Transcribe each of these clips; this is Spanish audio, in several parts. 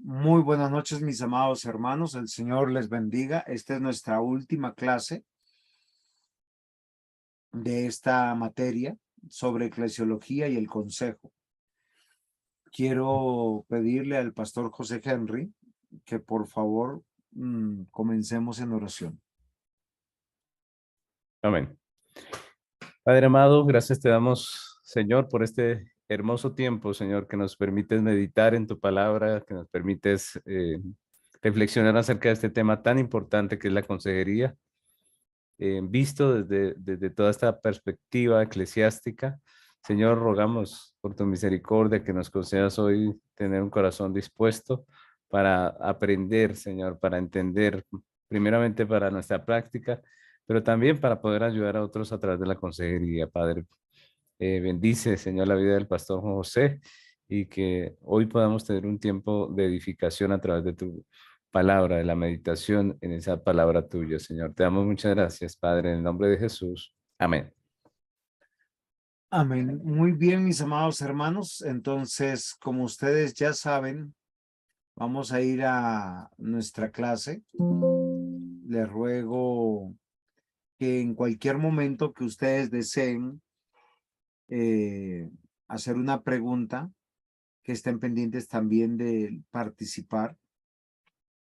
Muy buenas noches, mis amados hermanos. El Señor les bendiga. Esta es nuestra última clase de esta materia sobre eclesiología y el consejo. Quiero pedirle al pastor José Henry que por favor comencemos en oración. Amén. Padre amado, gracias te damos, Señor, por este hermoso tiempo, Señor, que nos permites meditar en tu palabra, que nos permites reflexionar acerca de este tema tan importante que es la consejería, visto desde toda esta perspectiva eclesiástica. Señor, rogamos por tu misericordia que nos concedas hoy tener un corazón dispuesto para aprender, Señor, para entender, primeramente para nuestra práctica, pero también para poder ayudar a otros a través de la consejería, Padre. Bendice, Señor, la vida del pastor Juan José y que hoy podamos tener un tiempo de edificación a través de tu palabra, de la meditación en esa palabra tuya, Señor. Te damos muchas gracias, Padre, en el nombre de Jesús. Amén. Amén. Muy bien, mis amados hermanos. Entonces, como ustedes ya saben, vamos a ir a nuestra clase. Les ruego que en cualquier momento que ustedes deseen hacer una pregunta, que estén pendientes también de participar.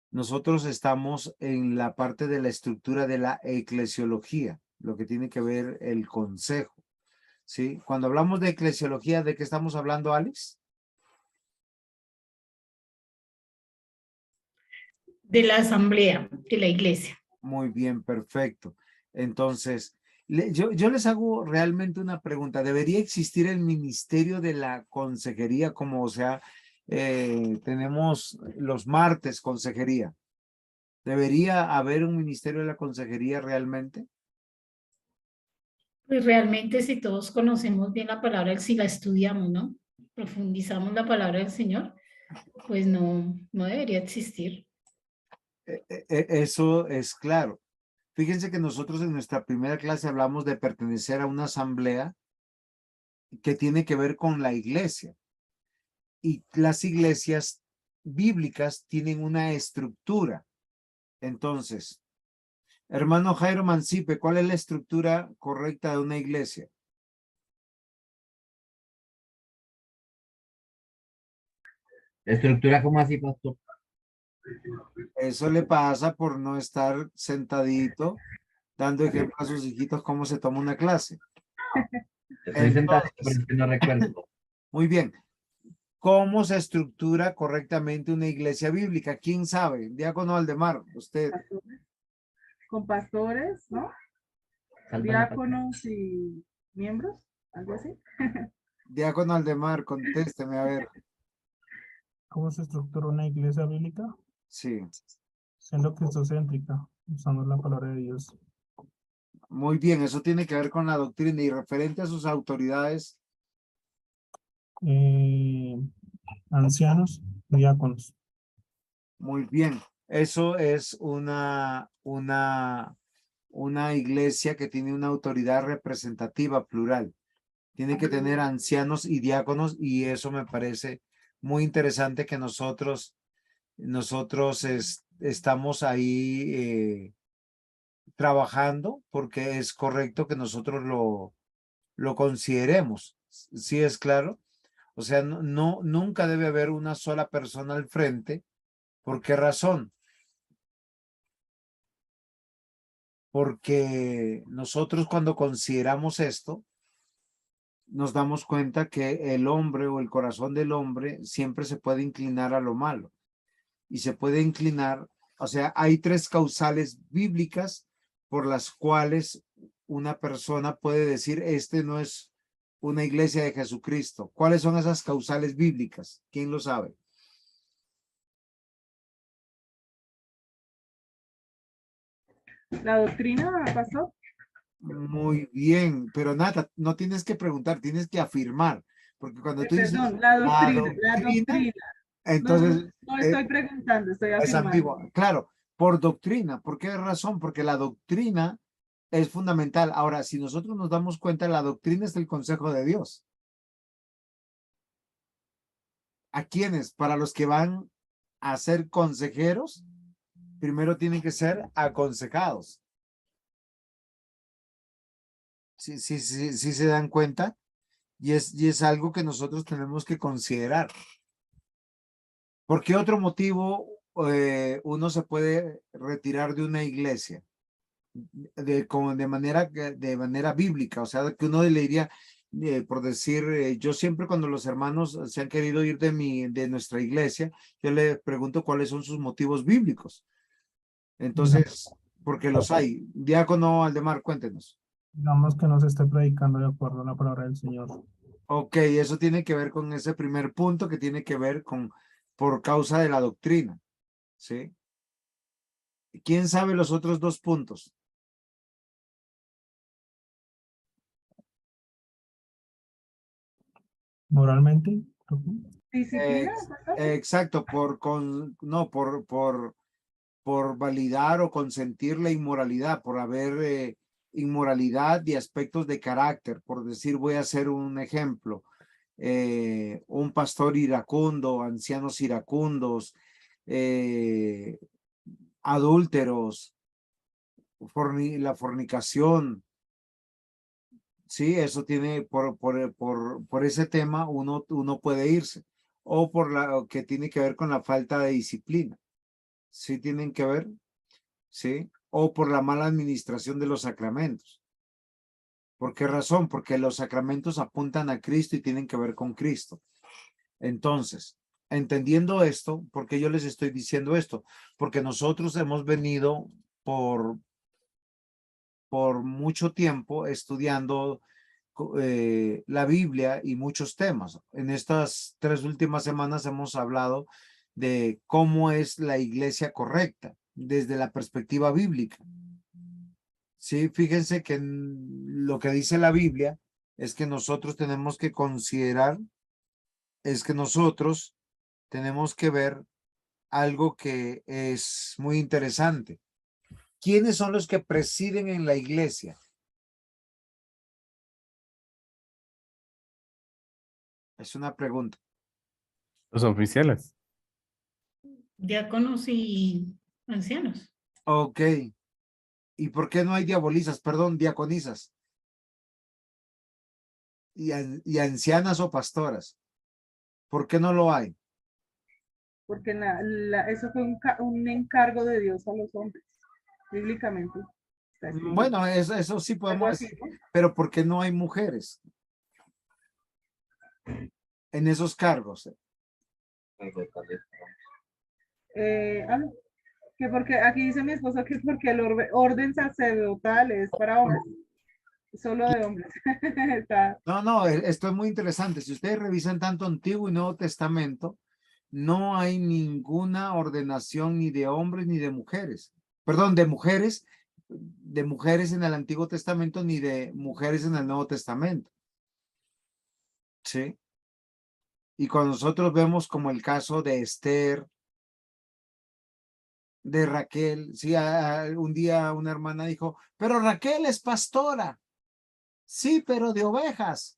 Nosotros estamos en la parte de la estructura de la eclesiología, lo que tiene que ver el consejo, ¿sí? Cuando hablamos de eclesiología, ¿de qué estamos hablando, Alex? De la asamblea, de la iglesia. Muy bien, perfecto. Entonces, yo les hago realmente una pregunta. ¿Debería existir el ministerio de la consejería como, o sea, tenemos los martes consejería? ¿Debería haber un ministerio de la consejería realmente? Pues realmente si todos conocemos bien la palabra, si la estudiamos, ¿no? Profundizamos la palabra del Señor, pues no debería existir. Eso es claro. Fíjense que nosotros en nuestra primera clase hablamos de pertenecer a una asamblea que tiene que ver con la iglesia. Y las iglesias bíblicas tienen una estructura. Entonces, hermano Jairo Mancipe, ¿cuál es la estructura correcta de una iglesia? ¿Estructura cómo así, pastor? Eso le pasa por no estar sentadito dando ejemplo a sus hijitos cómo se toma una clase. Estoy sentado, pero Entonces, es que no recuerdo. muy bien. ¿Cómo se estructura correctamente una iglesia bíblica? ¿Quién sabe? Diácono Aldemar, usted. Con pastores, ¿no? Diáconos y miembros, algo así. Diácono Aldemar, contésteme, a ver. ¿Cómo se estructura una iglesia bíblica? Sí, Siendo cristocéntrica, usando la palabra de Dios. muy bien, eso tiene que ver con la doctrina y referente a sus autoridades. Ancianos y diáconos. Muy bien, eso es una iglesia que tiene una autoridad representativa plural. Tiene que tener ancianos y diáconos y eso me parece muy interesante que nosotros estamos ahí trabajando porque es correcto que nosotros lo consideremos. ¿Sí es claro? O sea, nunca debe haber una sola persona al frente. ¿Por qué razón? Porque nosotros cuando consideramos esto, nos damos cuenta que el hombre o el corazón del hombre siempre se puede inclinar a lo malo y se puede inclinar, o sea, hay tres causales bíblicas por las cuales una persona puede decir, este no es una iglesia de Jesucristo. ¿Cuáles son esas causales bíblicas? ¿Quién lo sabe? La doctrina, pastor. Muy bien, pero nada, no tienes que preguntar, tienes que afirmar, porque cuando tú dices Perdón, la la doctrina, la doctrina. entonces No estoy preguntando, estoy es afirmando. ambigua. Claro, por doctrina. ¿Por qué razón? Porque la doctrina es fundamental. Ahora, si nosotros nos damos cuenta, la doctrina es el consejo de Dios. ¿A quiénes? Para los que van a ser consejeros, primero tienen que ser aconsejados. Sí, sí se dan cuenta. Y es algo que nosotros tenemos que considerar. ¿Por qué otro motivo uno se puede retirar de una iglesia? De manera bíblica, o sea, que uno le diría, por decir, yo siempre cuando los hermanos se han querido ir de nuestra iglesia, yo le pregunto cuáles son sus motivos bíblicos. Entonces, porque los hay. Diácono Aldemar, cuéntenos. Digamos que no se esté predicando de acuerdo a la palabra del Señor. Ok, eso tiene que ver con ese primer punto que tiene que ver con por causa de la doctrina, ¿sí? ¿Quién sabe los otros dos puntos? Moralmente, Disciplina, pastor. Exacto, por validar o consentir la inmoralidad, por haber inmoralidad y aspectos de carácter, por decir, voy a hacer un ejemplo, un pastor iracundo, ancianos iracundos, adúlteros, la fornicación. Sí, eso tiene, por ese tema uno puede irse, o por la que tiene que ver con la falta de disciplina. Sí, tienen que ver, sí, o por la mala administración de los sacramentos. ¿Por qué razón? Porque los sacramentos apuntan a Cristo y tienen que ver con Cristo. Entonces, entendiendo esto, ¿por qué yo les estoy diciendo esto? Porque nosotros hemos venido por mucho tiempo estudiando la Biblia y muchos temas. En estas 3 últimas semanas hemos hablado de cómo es la iglesia correcta desde la perspectiva bíblica. Sí, fíjense que lo que dice la Biblia es que nosotros tenemos que considerar, es que nosotros tenemos que ver algo que es muy interesante. ¿Quiénes son los que presiden en la iglesia? Es una pregunta. Los oficiales. Diáconos y ancianos. Ok. ¿Y por qué no hay diabolizas? Perdón, diaconisas. Y ancianas o pastoras. ¿Por qué no lo hay? Porque eso fue un encargo de Dios a los hombres, bíblicamente. Está escrito. Bueno, eso sí Algo podemos así, decir, ¿no? pero ¿por qué no hay mujeres en esos cargos? No, que porque aquí dice mi esposo que porque el orden sacerdotal es para hombres, solo de hombres. Está, No, esto es muy interesante. Si ustedes revisan tanto Antiguo y Nuevo Testamento, no hay ninguna ordenación ni de hombres ni de mujeres. Perdón, de mujeres en el Antiguo Testamento ni de mujeres en el Nuevo Testamento. ¿Sí? Y cuando nosotros vemos como el caso de Esther, de Raquel, sí, un día una hermana dijo, pero Raquel es pastora. Sí, pero de ovejas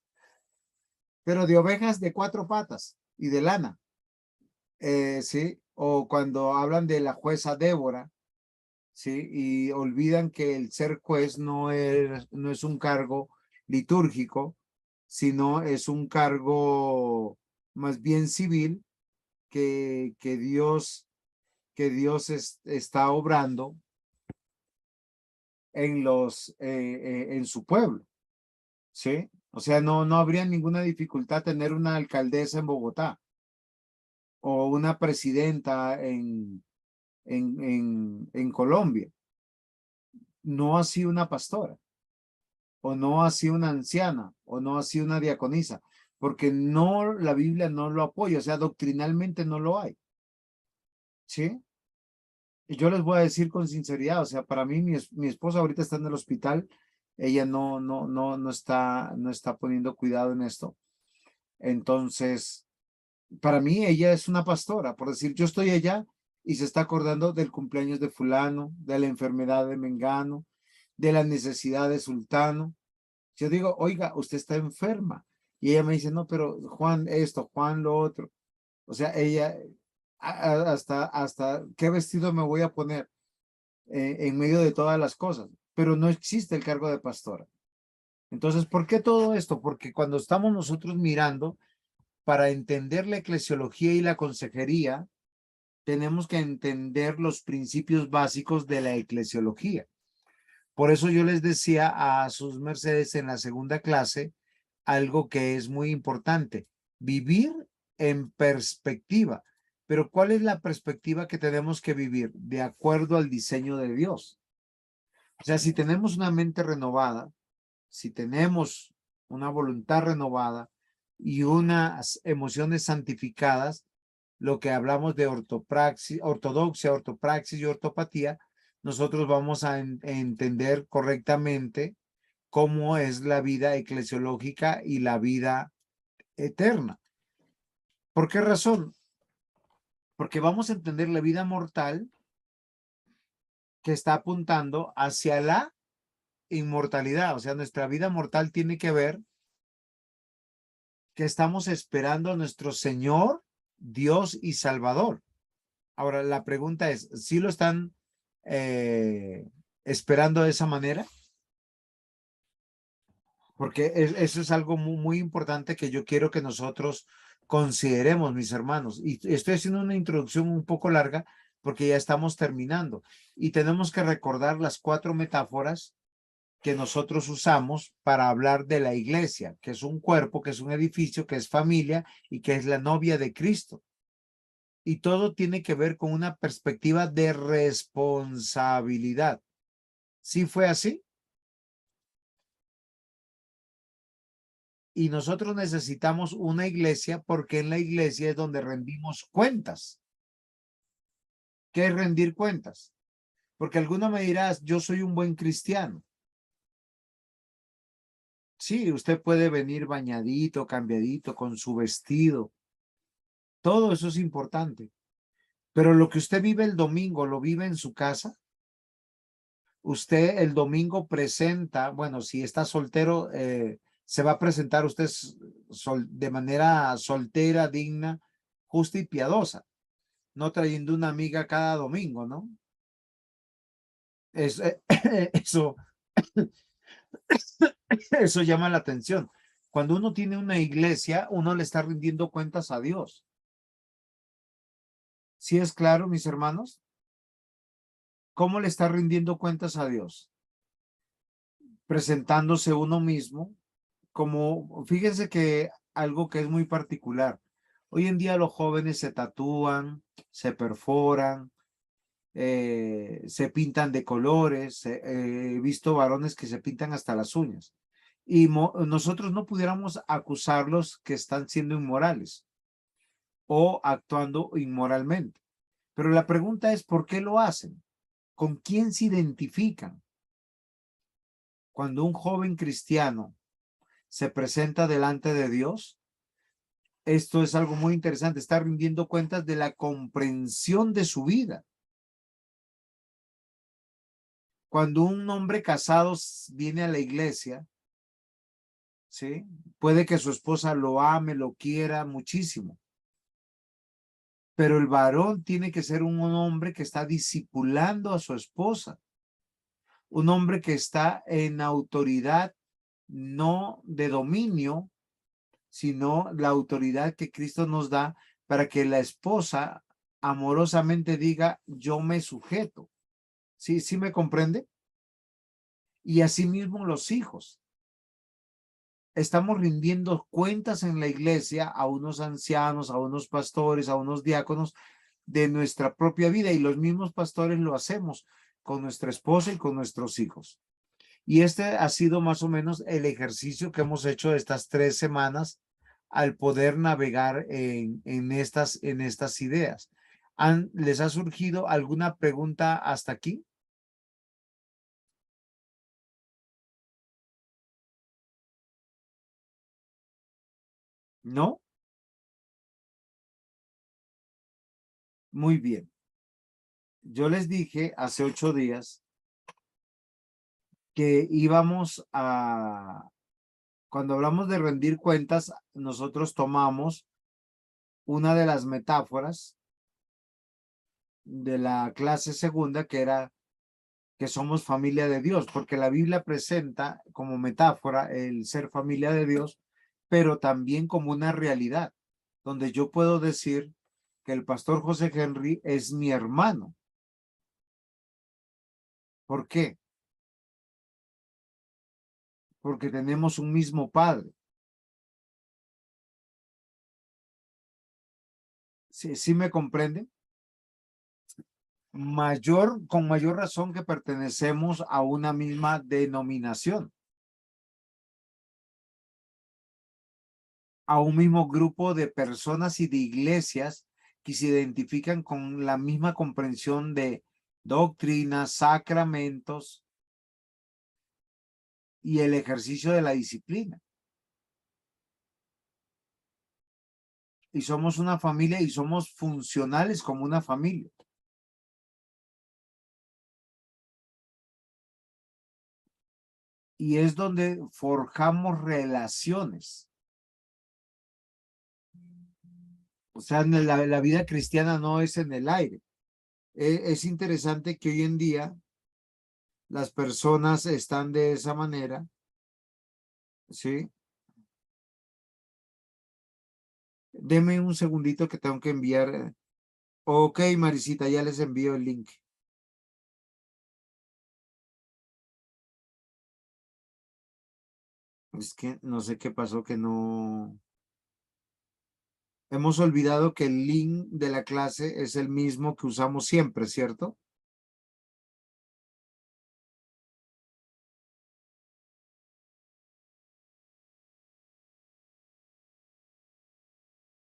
de 4 patas y de lana. Sí, o cuando hablan de la jueza Débora, sí, y olvidan que el ser juez no es un cargo litúrgico, sino es un cargo más bien civil que Dios está obrando en su pueblo, ¿sí? O sea, no habría ninguna dificultad tener una alcaldesa en Bogotá o una presidenta en Colombia. No así una pastora, o no así una anciana, o no así una diaconisa, porque no, la Biblia no lo apoya, o sea, doctrinalmente no lo hay, ¿sí? Y yo les voy a decir con sinceridad, o sea, para mí, mi esposa ahorita está en el hospital, ella no está poniendo cuidado en esto. Entonces, para mí, ella es una pastora, por decir, yo estoy allá y se está acordando del cumpleaños de fulano, de la enfermedad de mengano, de la necesidad de sultano. Yo digo, oiga, usted está enferma. Y ella me dice, no, pero Juan esto, Juan lo otro. O sea, ella, hasta qué vestido me voy a poner en medio de todas las cosas, pero no existe el cargo de pastora. Entonces, ¿por qué todo esto? Porque cuando estamos nosotros mirando para entender la eclesiología y la consejería, tenemos que entender los principios básicos de la eclesiología. Por eso yo les decía a sus mercedes en la segunda clase algo que es muy importante, vivir en perspectiva. Pero ¿cuál es la perspectiva que tenemos que vivir? De acuerdo al diseño de Dios. O sea, si tenemos una mente renovada, si tenemos una voluntad renovada y unas emociones santificadas, lo que hablamos de ortopraxis, ortodoxia, ortopraxis y ortopatía, nosotros vamos a entender correctamente cómo es la vida eclesiológica y la vida eterna. ¿Por qué razón? Porque vamos a entender la vida mortal que está apuntando hacia la inmortalidad. O sea, nuestra vida mortal tiene que ver que estamos esperando a nuestro Señor, Dios y Salvador. Ahora, la pregunta es, ¿sí lo están esperando de esa manera? Porque eso es algo muy importante que yo quiero que nosotros consideremos, mis hermanos. Y estoy haciendo una introducción un poco larga porque ya estamos terminando. Y tenemos que recordar las 4 metáforas que nosotros usamos para hablar de la iglesia, que es un cuerpo, que es un edificio, que es familia y que es la novia de Cristo. Y todo tiene que ver con una perspectiva de responsabilidad. ¿Sí fue así? Y nosotros necesitamos una iglesia porque en la iglesia es donde rendimos cuentas. ¿Qué es rendir cuentas? Porque alguna me dirás, yo soy un buen cristiano. Sí, usted puede venir bañadito, cambiadito, con su vestido. Todo eso es importante. Pero lo que usted vive el domingo, ¿lo vive en su casa? Usted el domingo presenta, bueno, si está soltero, se va a presentar usted de manera soltera, digna, justa y piadosa, no trayendo una amiga cada domingo, ¿no? Es, eso, eso llama la atención. Cuando uno tiene una iglesia, uno le está rindiendo cuentas a Dios. ¿Sí es claro, mis hermanos? ¿Cómo le está rindiendo cuentas a Dios? Presentándose uno mismo como, fíjense que algo que es muy particular. Hoy en día los jóvenes se tatúan, se perforan, se pintan de colores. He visto varones que se pintan hasta las uñas. Y nosotros no pudiéramos acusarlos que están siendo inmorales o actuando inmoralmente. Pero la pregunta es, ¿por qué lo hacen? ¿Con quién se identifican? Cuando un joven cristiano se presenta delante de Dios, esto es algo muy interesante, está rindiendo cuentas de la comprensión de su vida. Cuando un hombre casado viene a la iglesia, ¿sí? Puede que su esposa lo ame, lo quiera muchísimo, pero el varón tiene que ser un hombre que está discipulando a su esposa, un hombre que está en autoridad, no de dominio, sino la autoridad que Cristo nos da para que la esposa amorosamente diga, yo me sujeto. ¿Sí, sí me comprende? Y asimismo los hijos. Estamos rindiendo cuentas en la iglesia a unos ancianos, a unos pastores, a unos diáconos de nuestra propia vida, y los mismos pastores lo hacemos con nuestra esposa y con nuestros hijos. Y este ha sido más o menos el ejercicio que hemos hecho estas 3 semanas al poder navegar en estas ideas. ¿Les ha surgido alguna pregunta hasta aquí? ¿No? Muy bien. Yo les dije hace 8 días que íbamos cuando hablamos de rendir cuentas, nosotros tomamos una de las metáforas la clase segunda, que era que somos familia de Dios, porque la Biblia presenta como metáfora el ser familia de Dios, pero también como una realidad, donde yo puedo decir que el pastor José Henry es mi hermano. ¿Por qué? Porque tenemos un mismo padre. ¿Sí me comprende? Con mayor razón que pertenecemos a una misma denominación, a un mismo grupo de personas y de iglesias que se identifican con la misma comprensión de doctrinas, sacramentos y el ejercicio de la disciplina. Y somos una familia y somos funcionales como una familia. Y es donde forjamos relaciones. O sea, la vida cristiana no es en el aire. Es interesante que hoy en día las personas están de esa manera, ¿sí? Deme un segundito que tengo que enviar. Ok, Marisita, ya les envío el link. Es que no sé qué pasó, que no... Hemos olvidado que el link de la clase es el mismo que usamos siempre, ¿cierto?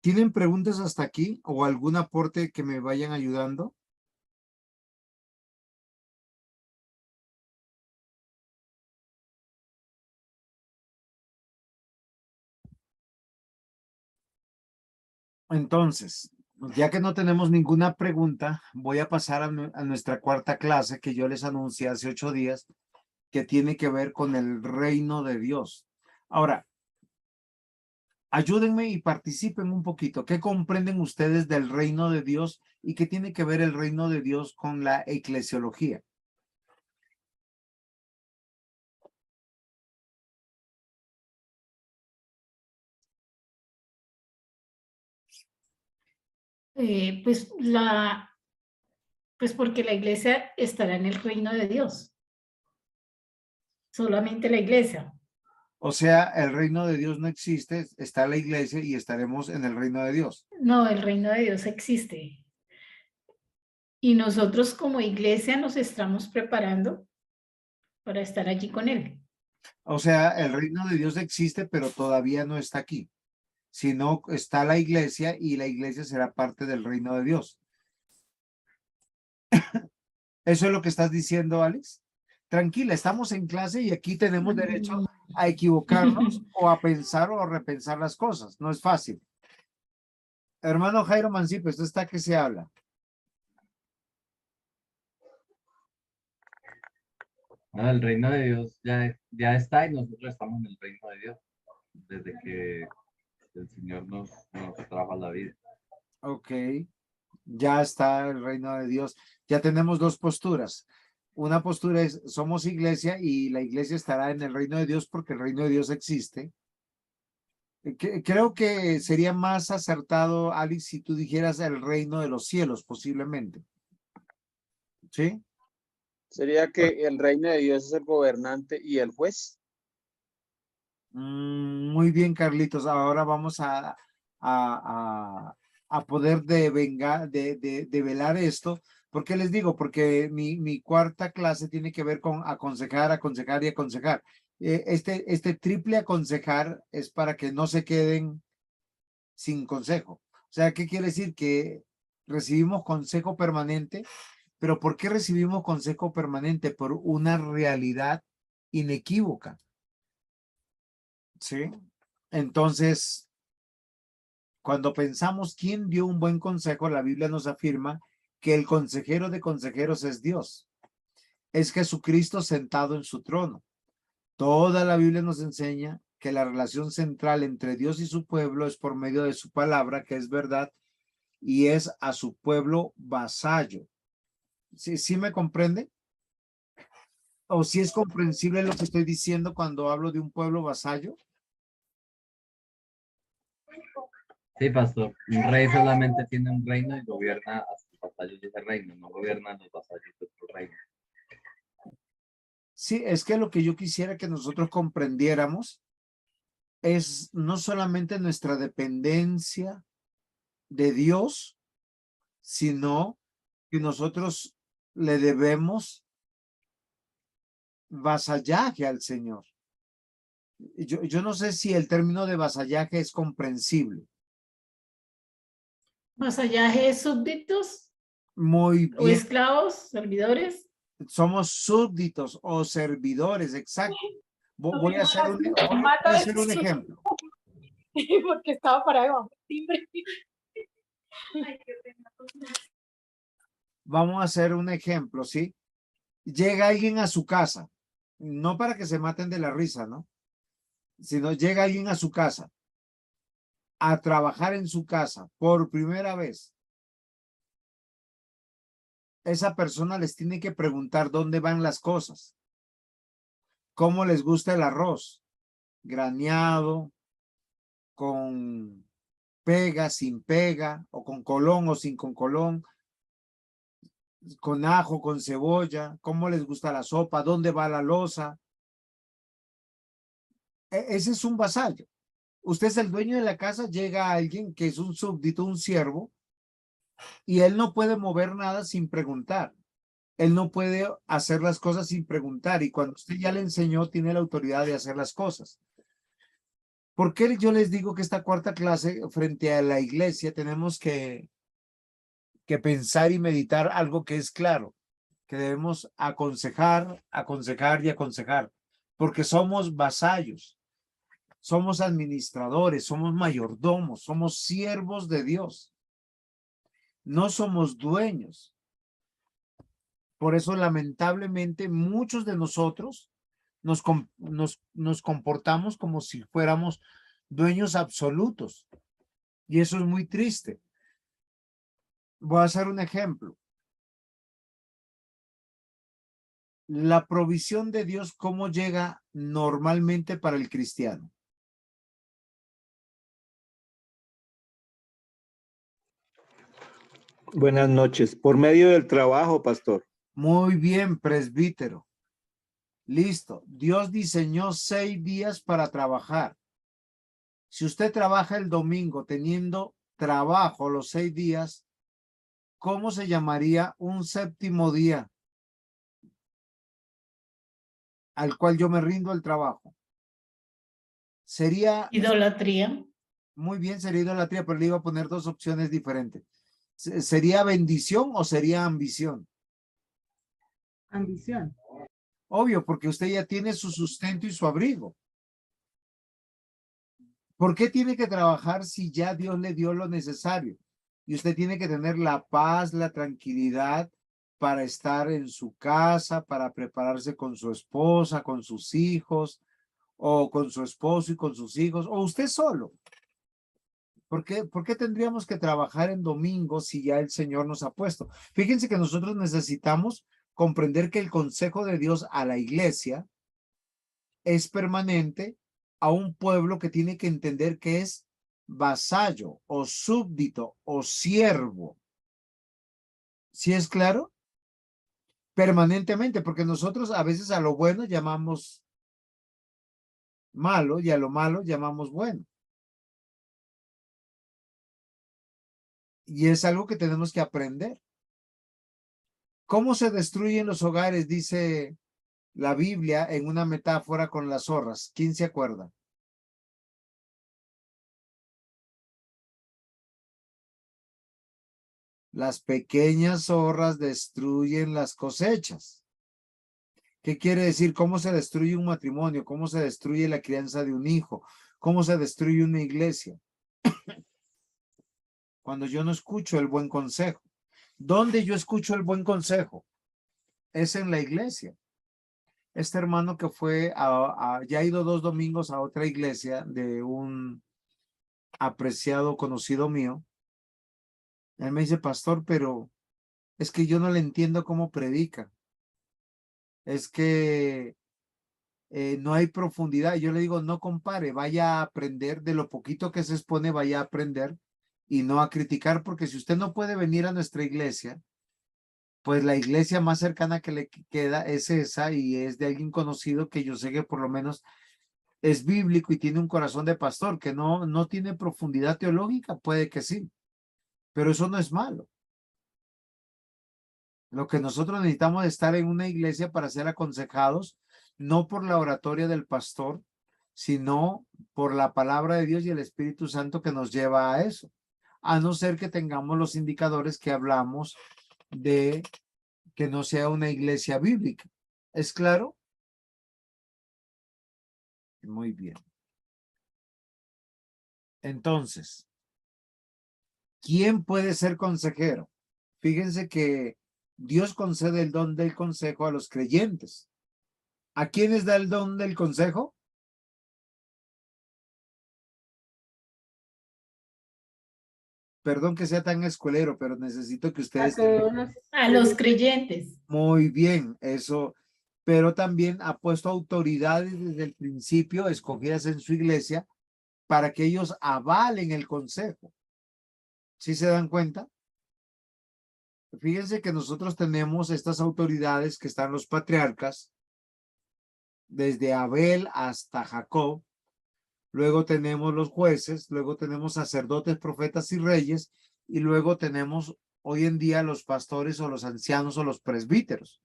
¿Tienen preguntas hasta aquí o algún aporte que me vayan ayudando? Entonces, ya que no tenemos ninguna pregunta, voy a pasar a nuestra cuarta clase que yo les anuncié hace 8 días, que tiene que ver con el reino de Dios. Ahora, ayúdenme y participen un poquito. ¿Qué comprenden ustedes del reino de Dios y qué tiene que ver el reino de Dios con la eclesiología? Pues pues porque la iglesia estará en el reino de Dios. Solamente la iglesia. O sea, el reino de Dios no existe, está la iglesia y estaremos en el reino de Dios. No, el reino de Dios existe. Y nosotros como iglesia nos estamos preparando para estar allí con Él. O sea, el reino de Dios existe, pero todavía no está aquí, sino está la iglesia y la iglesia será parte del reino de Dios. ¿Eso es lo que estás diciendo, Alex? Tranquila, estamos en clase y aquí tenemos derecho a equivocarnos o a pensar o a repensar las cosas. No es fácil. Hermano Jairo Mancipe, ¿usted está que se habla? El reino de Dios ya está y nosotros estamos en el reino de Dios desde que el Señor nos trajo a la vida. Ok, ya está el reino de Dios. Ya tenemos dos posturas. Una postura es, somos iglesia y la iglesia estará en el reino de Dios porque el reino de Dios existe. Creo que sería más acertado, Alex, si tú dijeras el reino de los cielos, posiblemente. ¿Sí? Sería que el reino de Dios es el gobernante y el juez. Muy bien, Carlitos. Ahora vamos a poder develar esto. ¿Por qué les digo? Porque mi cuarta clase tiene que ver con aconsejar, aconsejar y aconsejar. Este triple aconsejar es para que no se queden sin consejo. O sea, ¿qué quiere decir? Que recibimos consejo permanente, pero ¿por qué recibimos consejo permanente? Por una realidad inequívoca. ¿Sí? Entonces, cuando pensamos quién dio un buen consejo, la Biblia nos afirma que el consejero de consejeros es Dios. Es Jesucristo sentado en su trono. Toda la Biblia nos enseña que la relación central entre Dios y su pueblo es por medio de su palabra, que es verdad, y es a su pueblo vasallo. ¿Sí me comprende? ¿O si es comprensible lo que estoy diciendo cuando hablo de un pueblo vasallo? Sí, pastor. Un rey solamente tiene un reino y gobierna a sus vasallos de ese reino, no gobierna a los vasallos de otro reino. Sí, es que lo que yo quisiera que nosotros comprendiéramos es no solamente nuestra dependencia de Dios, sino que nosotros le debemos vasallaje al Señor. Yo no sé si el término de vasallaje es comprensible. Vasallaje, súbditos Muy o bien, esclavos, servidores. somos súbditos o servidores, exacto. Voy a hacer un, voy Mata a de hacer un susto, ejemplo. porque estaba parado debajo del timbre. Vamos a hacer un ejemplo, ¿sí? Llega alguien a su casa, no para que se maten de la risa, ¿no? Sino llega alguien a su casa a trabajar en su casa por primera vez. Esa persona les tiene que preguntar dónde van las cosas, cómo les gusta el arroz, graneado, con pega, sin pega, o con colón o sin con colón, con ajo, con cebolla, cómo les gusta la sopa, dónde va la loza. Ese es un vasallo. Usted es el dueño de la casa, llega alguien que es un súbdito, un siervo, y él no puede mover nada sin preguntar. Él no puede hacer las cosas sin preguntar, y cuando usted ya le enseñó, tiene la autoridad de hacer las cosas. ¿Por qué yo les digo que esta cuarta clase frente a la iglesia tenemos que pensar y meditar algo que es claro, que debemos aconsejar, aconsejar y aconsejar, porque somos vasallos, somos administradores, somos mayordomos, somos siervos de Dios, no somos dueños. Por eso, lamentablemente, muchos de nosotros nos comportamos como si fuéramos dueños absolutos, y eso es muy triste. Voy a hacer un ejemplo. La provisión de Dios, ¿cómo llega normalmente para el cristiano? Buenas noches. Por medio del trabajo, pastor. Muy bien, presbítero. Listo. Dios diseñó 6 días para trabajar. Si usted trabaja el domingo teniendo trabajo los 6 días, ¿cómo se llamaría un séptimo día al cual yo me rindo el trabajo? Sería, Idolatría. muy bien, sería idolatría, pero le iba a poner 2 opciones diferentes. ¿Sería bendición o sería ambición? Ambición. Obvio, porque usted ya tiene su sustento y su abrigo. ¿Por qué tiene que trabajar si ya Dios le dio lo necesario? Y usted tiene que tener la paz, la tranquilidad para estar en su casa, para prepararse con su esposa, con sus hijos, o con su esposo y con sus hijos, o usted solo. ¿Por qué tendríamos que trabajar en domingo si ya el Señor nos ha puesto? Fíjense que nosotros necesitamos comprender que el consejo de Dios a la iglesia es permanente, a un pueblo que tiene que entender que es vasallo o súbdito o siervo. ¿Sí es claro? Permanentemente, porque nosotros a veces a lo bueno llamamos malo y a lo malo llamamos bueno. Y es algo que tenemos que aprender. ¿Cómo se destruyen los hogares? Dice la Biblia en una metáfora con las zorras. ¿Quién se acuerda? Las pequeñas zorras destruyen las cosechas. ¿Qué quiere decir? ¿Cómo se destruye un matrimonio? ¿Cómo se destruye la crianza de un hijo? ¿Cómo se destruye una iglesia? Cuando yo no escucho el buen consejo. ¿Dónde yo escucho el buen consejo? Es en la iglesia. Este hermano que fue ya ha ido 2 domingos a otra iglesia de un apreciado conocido mío. Él me dice, pastor, pero Es que yo no le entiendo cómo predica. Es que no hay profundidad. Yo le digo, no compare, vaya a aprender de lo poquito que se expone, vaya a aprender y no a criticar, porque si usted no puede venir a nuestra iglesia, pues la iglesia más cercana que le queda es esa y es de alguien conocido que yo sé que por lo menos es bíblico y tiene un corazón de pastor, que no tiene profundidad teológica, puede que sí, pero eso no es malo. Lo que nosotros necesitamos es estar en una iglesia para ser aconsejados, no por la oratoria del pastor, sino por la palabra de Dios y el Espíritu Santo que nos lleva a eso. A no ser que tengamos los indicadores que hablamos de que no sea una iglesia bíblica. ¿Es claro? Muy bien. Entonces, ¿quién puede ser consejero? Fíjense que Dios concede el don del consejo a los creyentes. ¿A quiénes da el don del consejo? Perdón que sea tan escuelero, pero necesito que A ustedes... todos los A los creyentes. Muy bien, eso. Pero también ha puesto autoridades desde el principio, escogidas en su iglesia, para que ellos avalen el consejo. ¿Sí se dan cuenta? Fíjense que nosotros tenemos estas autoridades que están los patriarcas, desde Abel hasta Jacob. Luego tenemos los jueces, luego tenemos sacerdotes, profetas y reyes, y luego tenemos hoy en día los pastores o los ancianos o los presbíteros.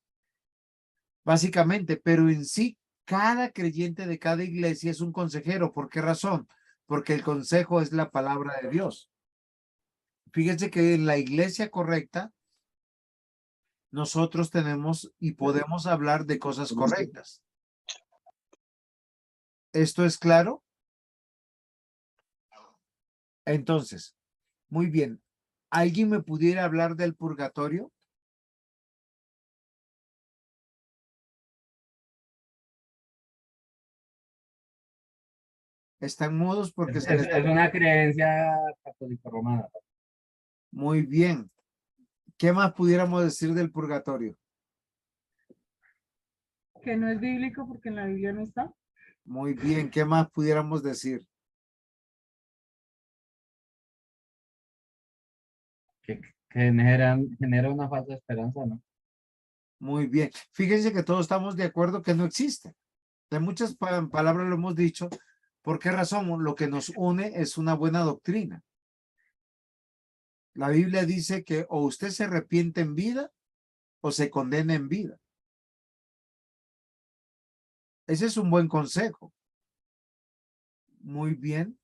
Básicamente, pero en sí, cada creyente de cada iglesia es un consejero. ¿Por qué razón? Porque el consejo es la palabra de Dios. Fíjense que en la iglesia correcta, nosotros tenemos y podemos hablar de cosas correctas. ¿Esto es claro? Entonces, muy bien. ¿Alguien me pudiera hablar del purgatorio? Están mudos porque se les... Es una creencia católica romana. Muy bien. ¿Qué más pudiéramos decir del purgatorio? que no es bíblico porque en la Biblia no está. Muy bien. ¿Qué más pudiéramos decir? Que genera una falsa esperanza, ¿no? Muy bien. Fíjense que todos estamos de acuerdo que no existe. De muchas palabras lo hemos dicho. ¿Por qué razón? Lo que nos une es una buena doctrina. La Biblia dice que o usted se arrepiente en vida o se condena en vida. Ese es un buen consejo. Muy bien.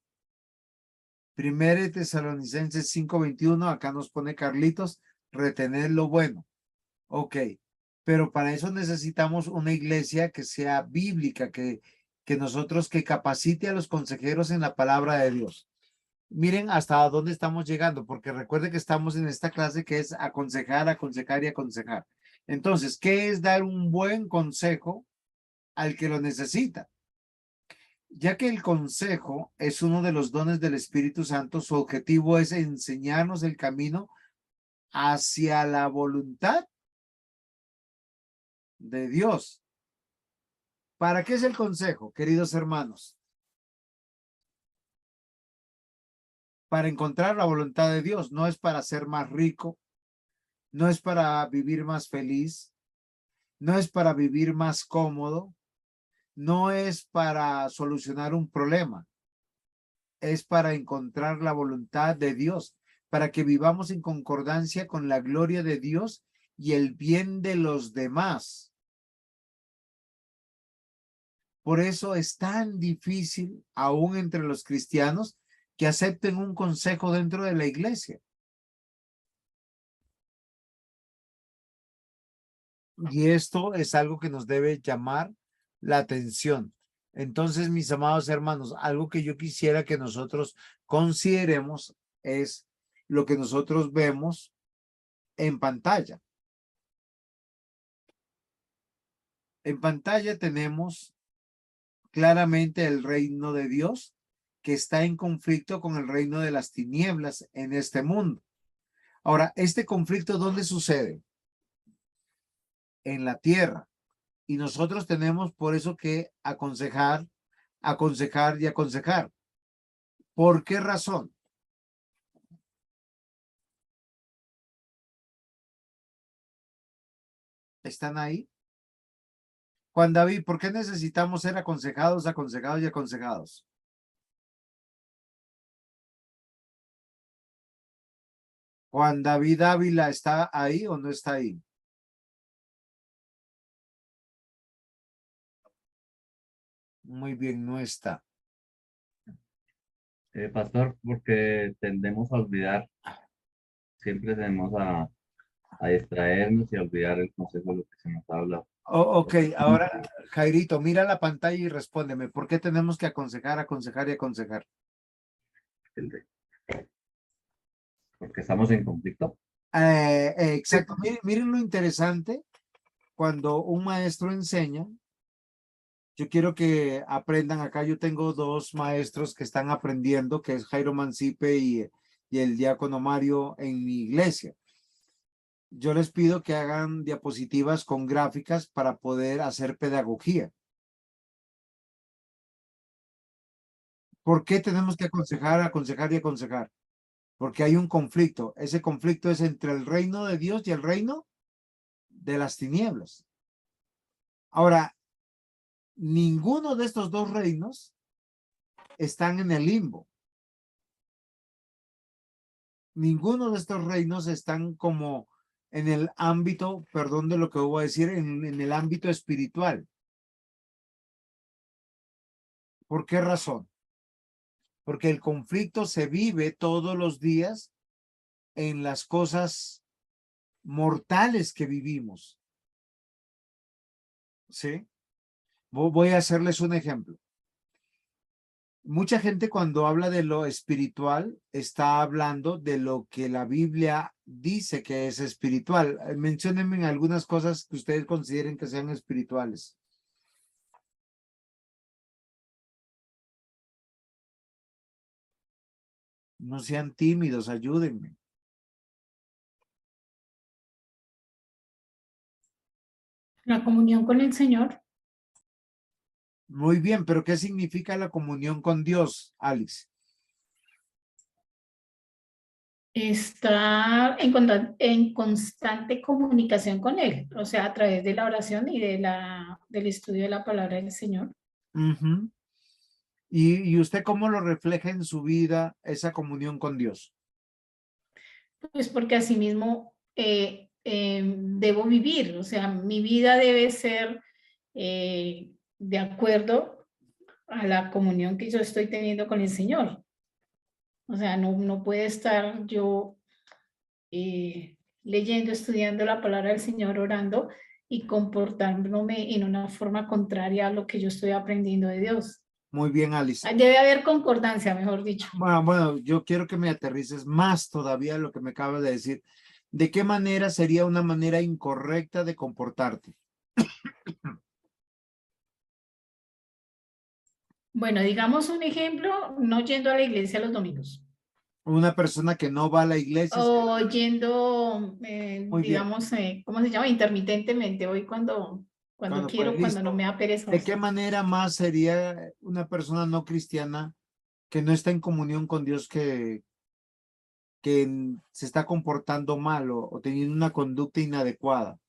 Primera de Tesalonicenses 5:21, acá nos pone Carlitos, retener lo bueno. Ok, pero para eso necesitamos una iglesia que sea bíblica, que nosotros, que capacite a los consejeros en la palabra de Dios. Miren hasta dónde estamos llegando, porque recuerde que estamos en esta clase que es aconsejar, aconsejar y aconsejar. Entonces, ¿qué es dar un buen consejo al que lo necesita? Ya que el consejo es uno de los dones del Espíritu Santo, su objetivo es enseñarnos el camino hacia la voluntad de Dios. ¿Para qué es el consejo, queridos hermanos? Para encontrar la voluntad de Dios, no es para ser más rico, no es para vivir más feliz, no es para vivir más cómodo, no es para solucionar un problema, es para encontrar la voluntad de Dios, para que vivamos en concordancia con la gloria de Dios y el bien de los demás. Por eso es tan difícil, aún entre los cristianos, que acepten un consejo dentro de la iglesia. Y esto es algo que nos debe llamar la atención. Entonces, mis amados hermanos, algo que yo quisiera que nosotros consideremos es lo que nosotros vemos en pantalla. En pantalla tenemos claramente el reino de Dios que está en conflicto con el reino de las tinieblas en este mundo. Ahora, este conflicto, ¿dónde sucede? En la tierra. Y nosotros tenemos por eso que aconsejar, aconsejar y aconsejar. ¿Por qué razón? ¿Están ahí? Juan David, ¿por qué necesitamos ser aconsejados, aconsejados y aconsejados? Juan David Ávila, ¿está ahí o no está ahí? Muy bien, no está. Pastor, porque tendemos a olvidar, siempre tenemos a distraernos y a olvidar el consejo de lo que se nos habla. Ok, ahora, Jairito, mira la pantalla y respóndeme. ¿Por qué tenemos que aconsejar, aconsejar y aconsejar? Porque estamos en conflicto. Exacto. Miren lo interesante. Cuando un maestro enseña, yo quiero que aprendan acá. Yo tengo dos maestros que están aprendiendo, que es Jairo Mancipe y el diácono Mario en mi iglesia. Yo les pido que hagan diapositivas con gráficas para poder hacer pedagogía. ¿Por qué tenemos que aconsejar, aconsejar y aconsejar? Porque hay un conflicto. Ese conflicto es entre el reino de Dios y el reino de las tinieblas. Ahora, ninguno de estos dos reinos están en el limbo. Ninguno de estos reinos están como en el ámbito, perdón de lo que voy a decir, en el ámbito espiritual. ¿Por qué razón? Porque el conflicto se vive todos los días en las cosas mortales que vivimos. ¿Sí? Voy a hacerles un ejemplo. Mucha gente cuando habla de lo espiritual está hablando de lo que la Biblia dice que es espiritual. Menciónenme algunas cosas que ustedes consideren que sean espirituales. No sean tímidos, ayúdenme. La comunión con el Señor. Muy bien, pero ¿qué significa la comunión con Dios, Alice? Estar en constante comunicación con Él, o sea, a través de la oración y del estudio de la palabra del Señor. Uh-huh. ¿Y usted cómo lo refleja en su vida esa comunión con Dios? Pues porque asimismo debo vivir, o sea, mi vida debe ser de acuerdo a la comunión que yo estoy teniendo con el Señor. O sea, no puede estar yo leyendo, estudiando la palabra del Señor, orando y comportándome en una forma contraria a lo que yo estoy aprendiendo de Dios. Muy bien, Alice. Debe haber concordancia, mejor dicho. Bueno, yo quiero que me aterrices más todavía lo que me acabas de decir. ¿De qué manera sería una manera incorrecta de comportarte? Bueno, digamos un ejemplo, no yendo a la iglesia los domingos. Una persona que no va a la iglesia. O yendo, Muy bien. digamos, ¿cómo se llama? Intermitentemente, voy cuando quiero, pues, cuando no listo. me da pereza. ¿De qué manera más sería una persona no cristiana que no está en comunión con Dios, que se está comportando mal o teniendo una conducta inadecuada?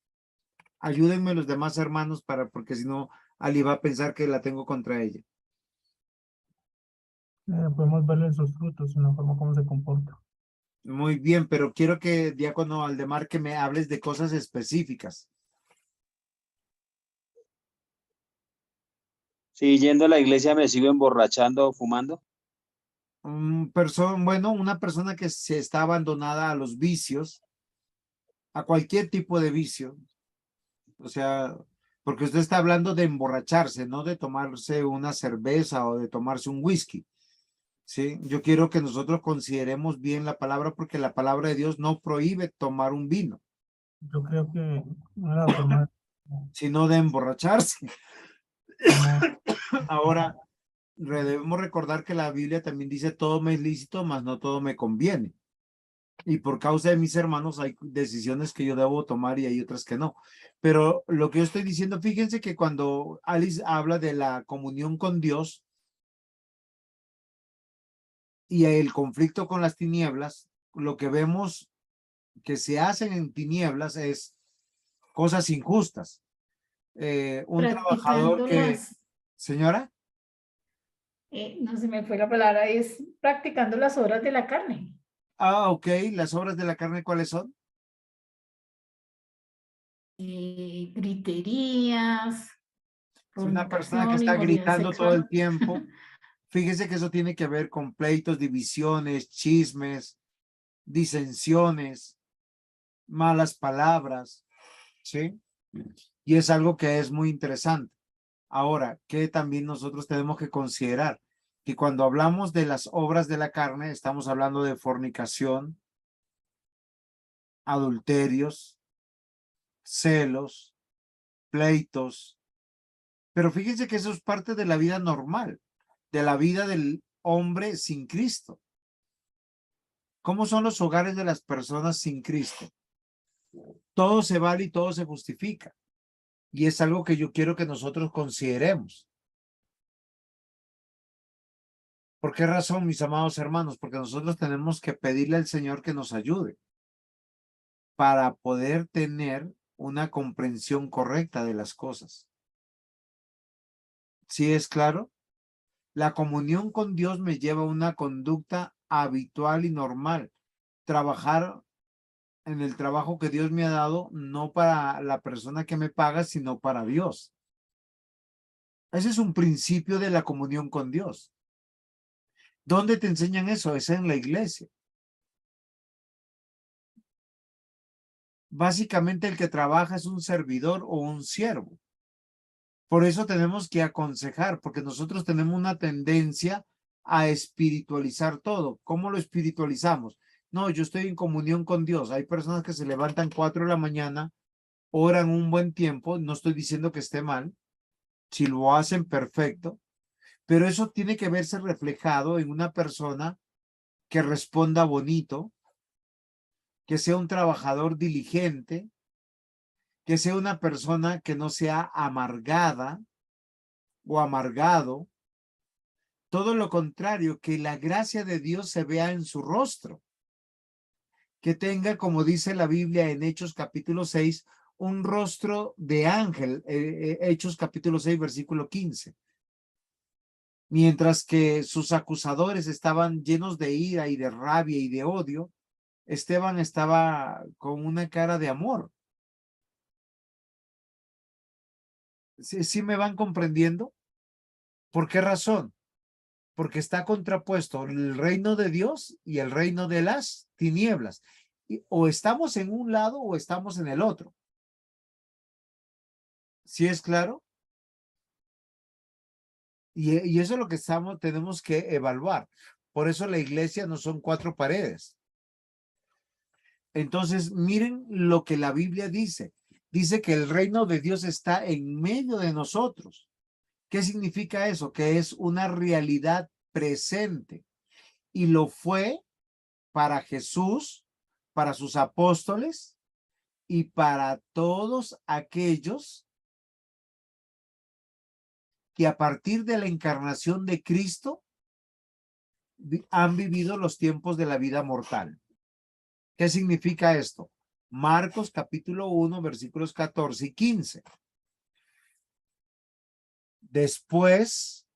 Ayúdenme los demás hermanos porque si no, Ali va a pensar que la tengo contra ella. Podemos verle sus frutos en la forma como se comporta. Muy bien, pero quiero que, diácono Aldemar, que me hables de cosas específicas. Si yendo a la iglesia me sigo emborrachando o fumando. Una persona que se está abandonada a los vicios, a cualquier tipo de vicio. O sea, porque usted está hablando de emborracharse, no de tomarse una cerveza o de tomarse un whisky. Sí, yo quiero que nosotros consideremos bien la palabra, porque la palabra de Dios no prohíbe tomar un vino, Yo creo que una de las formas sino de emborracharse. como Ahora, debemos recordar que la Biblia también dice todo me es lícito, mas no todo me conviene. Y por causa de mis hermanos hay decisiones que yo debo tomar y hay otras que no. Pero lo que yo estoy diciendo, fíjense que cuando Alice habla de la comunión con Dios y el conflicto con las tinieblas, lo que vemos que se hacen en tinieblas es cosas injustas. Un trabajador Practicando que, señora, no se me fue la palabra, es practicando las obras de la carne. ok, las obras de la carne, ¿cuáles son? Griterías, Es una persona que fornicación, está inmoralidad gritando todo el sexual. tiempo. Fíjese que eso tiene que ver con pleitos, divisiones, chismes, disensiones, malas palabras, ¿sí? Y es algo que es muy interesante. Ahora, que también nosotros tenemos que considerar que cuando hablamos de las obras de la carne, estamos hablando de fornicación, adulterios, celos, pleitos. Pero fíjense que eso es parte de la vida normal, de la vida del hombre sin Cristo. ¿Cómo son los hogares de las personas sin Cristo? Todo se vale y todo se justifica. Y es algo que yo quiero que nosotros consideremos. ¿Por qué razón, mis amados hermanos? Porque nosotros tenemos que pedirle al Señor que nos ayude para poder tener una comprensión correcta de las cosas. ¿Sí es claro? La comunión con Dios me lleva a una conducta habitual y normal. Trabajar en el trabajo que Dios me ha dado, no para la persona que me paga, sino para Dios. Ese es un principio de la comunión con Dios. ¿Dónde te enseñan eso? Es en la iglesia. Básicamente el que trabaja es un servidor o un siervo. Por eso tenemos que aconsejar, porque nosotros tenemos una tendencia a espiritualizar todo. ¿Cómo lo espiritualizamos? No, yo estoy en comunión con Dios. Hay personas que se levantan 4 de la mañana, oran un buen tiempo. No estoy diciendo que esté mal. Si lo hacen, perfecto. Pero eso tiene que verse reflejado en una persona que responda bonito, que sea un trabajador diligente, que sea una persona que no sea amargada o amargado. Todo lo contrario, que la gracia de Dios se vea en su rostro. Que tenga, como dice la Biblia en Hechos capítulo 6, un rostro de ángel. Hechos capítulo 6, versículo 15. Mientras que sus acusadores estaban llenos de ira y de rabia y de odio, Esteban estaba con una cara de amor. ¿Sí me van comprendiendo? ¿Por qué razón? Porque está contrapuesto el reino de Dios y el reino de las tinieblas. O estamos en un lado o estamos en el otro. ¿Sí es claro? Y eso es lo que tenemos que evaluar. Por eso la iglesia no son 4 paredes. Entonces, miren lo que la Biblia dice. Dice que el reino de Dios está en medio de nosotros. ¿Qué significa eso? Que es una realidad presente. Y lo fue para Jesús, para sus apóstoles y para todos aquellos que a partir de la encarnación de Cristo han vivido los tiempos de la vida mortal. ¿Qué significa esto? Marcos capítulo 1, versículos 14 y 15. Después,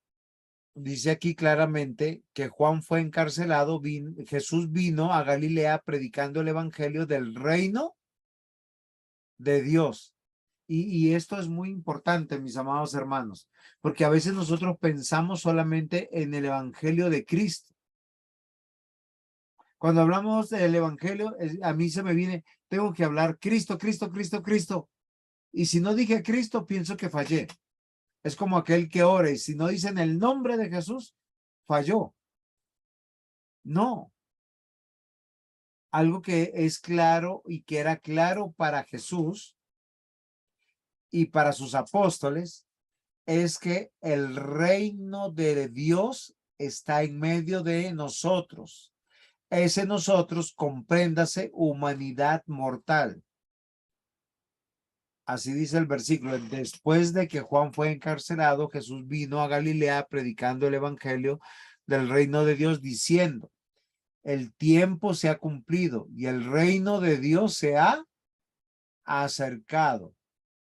dice aquí claramente que Juan fue encarcelado, Jesús vino a Galilea predicando el evangelio del reino de Dios. Y esto es muy importante, mis amados hermanos, porque a veces nosotros pensamos solamente en el evangelio de Cristo. Cuando hablamos del evangelio, a mí se me viene, tengo que hablar Cristo, Cristo, Cristo, Cristo. Y si no dije Cristo, pienso que fallé. Es como aquel que ora y si no dicen el nombre de Jesús, falló. No. Algo que es claro y que era claro para Jesús y para sus apóstoles es que el reino de Dios está en medio de nosotros. Ese nosotros, compréndase, humanidad mortal. Así dice el versículo. Después de que Juan fue encarcelado, Jesús vino a Galilea predicando el evangelio del reino de Dios, diciendo: el tiempo se ha cumplido y el reino de Dios se ha acercado.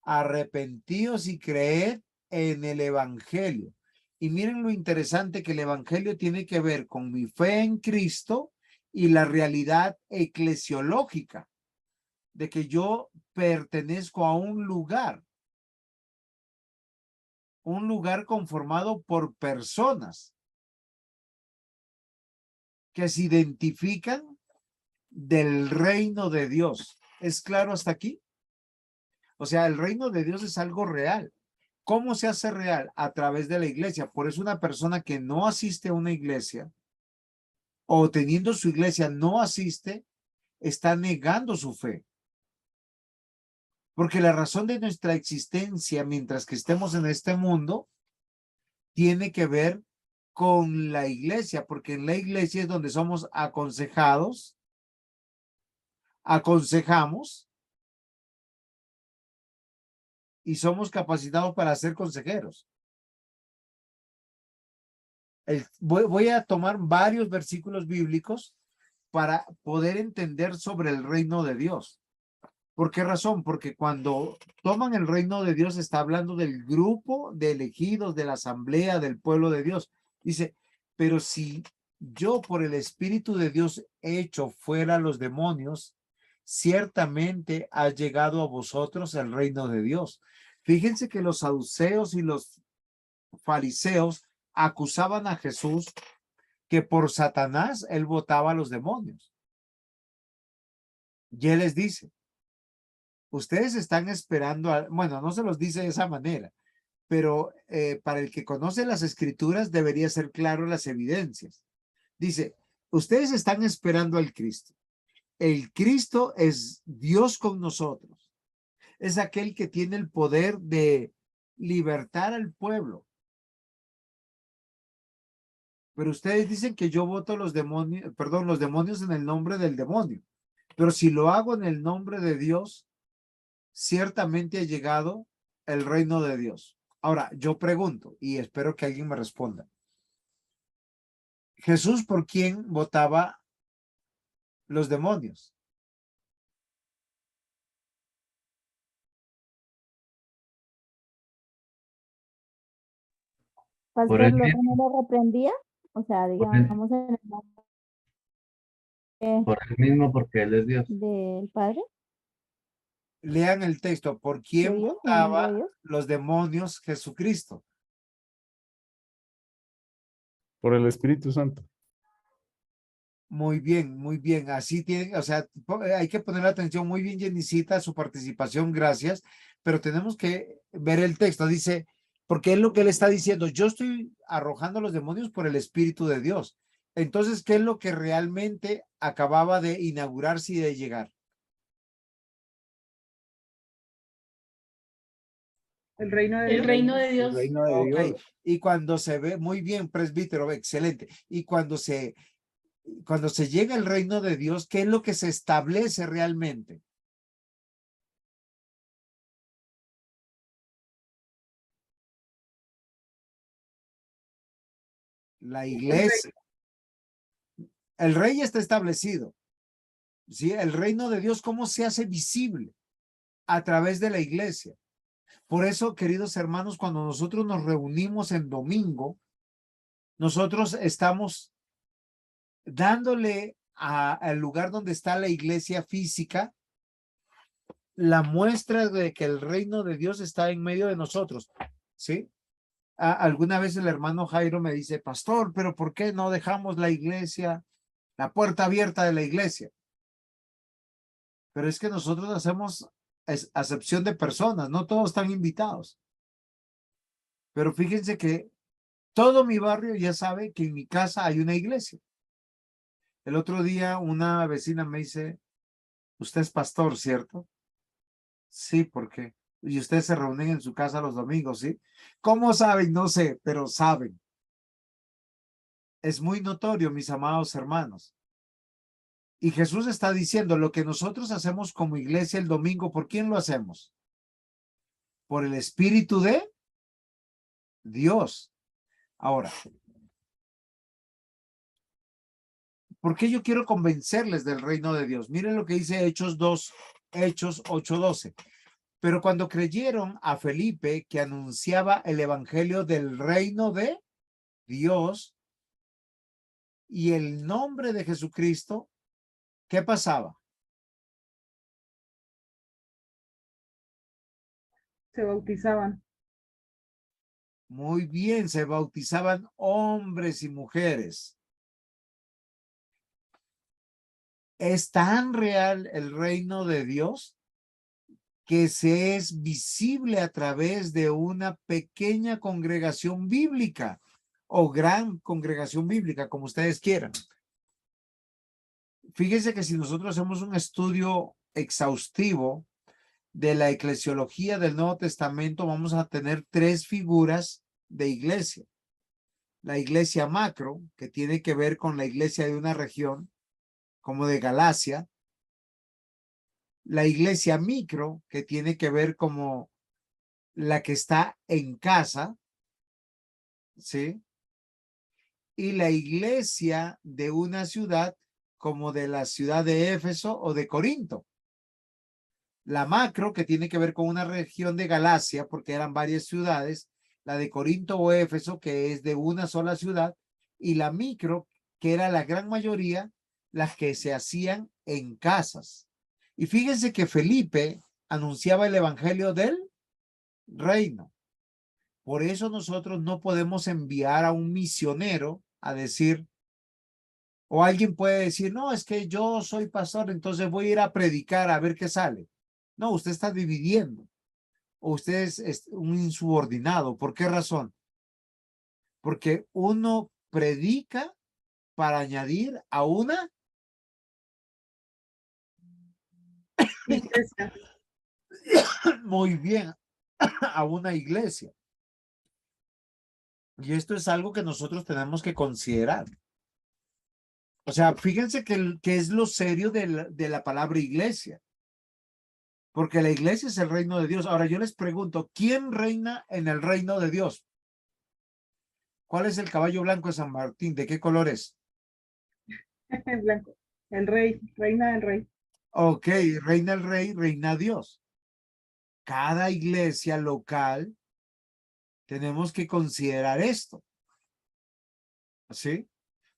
Arrepentíos y creed en el evangelio. Y miren lo interesante que el evangelio tiene que ver con mi fe en Cristo y la realidad eclesiológica de que yo pertenezco a un lugar conformado por personas que se identifican del reino de Dios. ¿Es claro hasta aquí? O sea, el reino de Dios es algo real. ¿Cómo se hace real? A través de la iglesia. Por eso una persona que no asiste a una iglesia o teniendo su iglesia no asiste, está negando su fe. Porque la razón de nuestra existencia mientras que estemos en este mundo tiene que ver con la iglesia, porque en la iglesia es donde somos aconsejados, aconsejamos y somos capacitados para ser consejeros. Voy a tomar varios versículos bíblicos para poder entender sobre el reino de Dios. ¿Por qué razón? Porque cuando toman el reino de Dios está hablando del grupo de elegidos, de la asamblea, del pueblo de Dios. Dice, pero si yo por el Espíritu de Dios echo fuera los demonios, ciertamente ha llegado a vosotros el reino de Dios. Fíjense que los saduceos y los fariseos acusaban a Jesús que por Satanás él botaba a los demonios. Y él les dice, ustedes están esperando, bueno, no se los dice de esa manera, pero para el que conoce las escrituras debería ser claro las evidencias. Dice, ustedes están esperando al Cristo. El Cristo es Dios con nosotros. Es aquel que tiene el poder de libertar al pueblo. Pero ustedes dicen que yo voto los demonios, perdón, los demonios en el nombre del demonio. Pero si lo hago en el nombre de Dios, ciertamente ha llegado el reino de Dios. Ahora, yo pregunto y espero que alguien me responda. Jesús, ¿por quién votaba los demonios? Por él Pastor, ¿luego mismo, no lo reprendía? O sea, por él, digamos en el nombre por él mismo, porque él es Dios. del Padre Lean el texto. ¿Por de quién Dios, en el nombre de votaba Dios. los demonios Jesucristo? Por el Espíritu Santo. Muy bien, muy bien. Así tienen, o sea, hay que poner atención. Muy bien, Jenicita, su participación, gracias. Pero tenemos que ver el texto. Dice, porque es lo que él está diciendo. Yo estoy arrojando a los demonios por el Espíritu de Dios. Entonces, ¿qué es lo que realmente acababa de inaugurarse y de llegar? El reino de El Dios. reino de El Dios. reino de Ok. Dios. Y cuando se ve, muy bien, presbítero, excelente. Y cuando se llega al reino de Dios, ¿qué es lo que se establece realmente? La iglesia. El rey está establecido. ¿Sí? El reino de Dios, ¿cómo se hace visible? A través de la iglesia. Por eso, queridos hermanos, cuando nosotros nos reunimos en domingo, nosotros estamos dándole al lugar donde está la iglesia física la muestra de que el reino de Dios está en medio de nosotros. ¿Sí? Alguna vez el hermano Jairo me dice, pastor, pero ¿por qué no dejamos la iglesia, la puerta abierta de la iglesia? Pero es que nosotros hacemos acepción de personas, no todos están invitados. Pero fíjense que todo mi barrio ya sabe que en mi casa hay una iglesia. El otro día una vecina me dice, usted es pastor, ¿cierto? Sí, ¿por qué? Y ustedes se reúnen en su casa los domingos, ¿sí? ¿Cómo saben? No sé, pero saben. Es muy notorio, mis amados hermanos. Y Jesús está diciendo, lo que nosotros hacemos como iglesia el domingo, ¿por quién lo hacemos? Por el Espíritu de Dios. Ahora, ¿por qué yo quiero convencerles del reino de Dios? Miren lo que dice Hechos 8:12. Pero cuando creyeron a Felipe, que anunciaba el evangelio del reino de Dios y el nombre de Jesucristo, ¿qué pasaba? Se bautizaban. Muy bien, se bautizaban hombres y mujeres. Es tan real el reino de Dios que se es visible a través de una pequeña congregación bíblica o gran congregación bíblica, como ustedes quieran. Fíjense que si nosotros hacemos un estudio exhaustivo de la eclesiología del Nuevo Testamento, vamos a tener 3 figuras de iglesia. La iglesia macro, que tiene que ver con la iglesia de una región, como de Galacia. La iglesia micro, que tiene que ver como la que está en casa, ¿sí? Y la iglesia de una ciudad, como de la ciudad de Éfeso o de Corinto. La macro, que tiene que ver con una región de Galacia, porque eran varias ciudades, la de Corinto o Éfeso, que es de una sola ciudad, y la micro, que era la gran mayoría, las que se hacían en casas. Y fíjense que Felipe anunciaba el evangelio del reino. Por eso nosotros no podemos enviar a un misionero a decir, o alguien puede decir, no, es que yo soy pastor, entonces voy a ir a predicar a ver qué sale. No, usted está dividiendo. O usted es un insubordinado. ¿Por qué razón? Porque uno predica para añadir a una Iglesia. muy bien, a una iglesia. Y esto es algo que nosotros tenemos que considerar. O sea, fíjense que es lo serio de la palabra iglesia. Porque la iglesia es el reino de Dios. Ahora yo les pregunto, ¿quién reina en el reino de Dios? ¿Cuál es el caballo blanco de San Martín? ¿De qué color es? El blanco. El rey, reina del rey. Ok, reina el rey, reina Dios. Cada iglesia local tenemos que considerar esto. ¿Sí?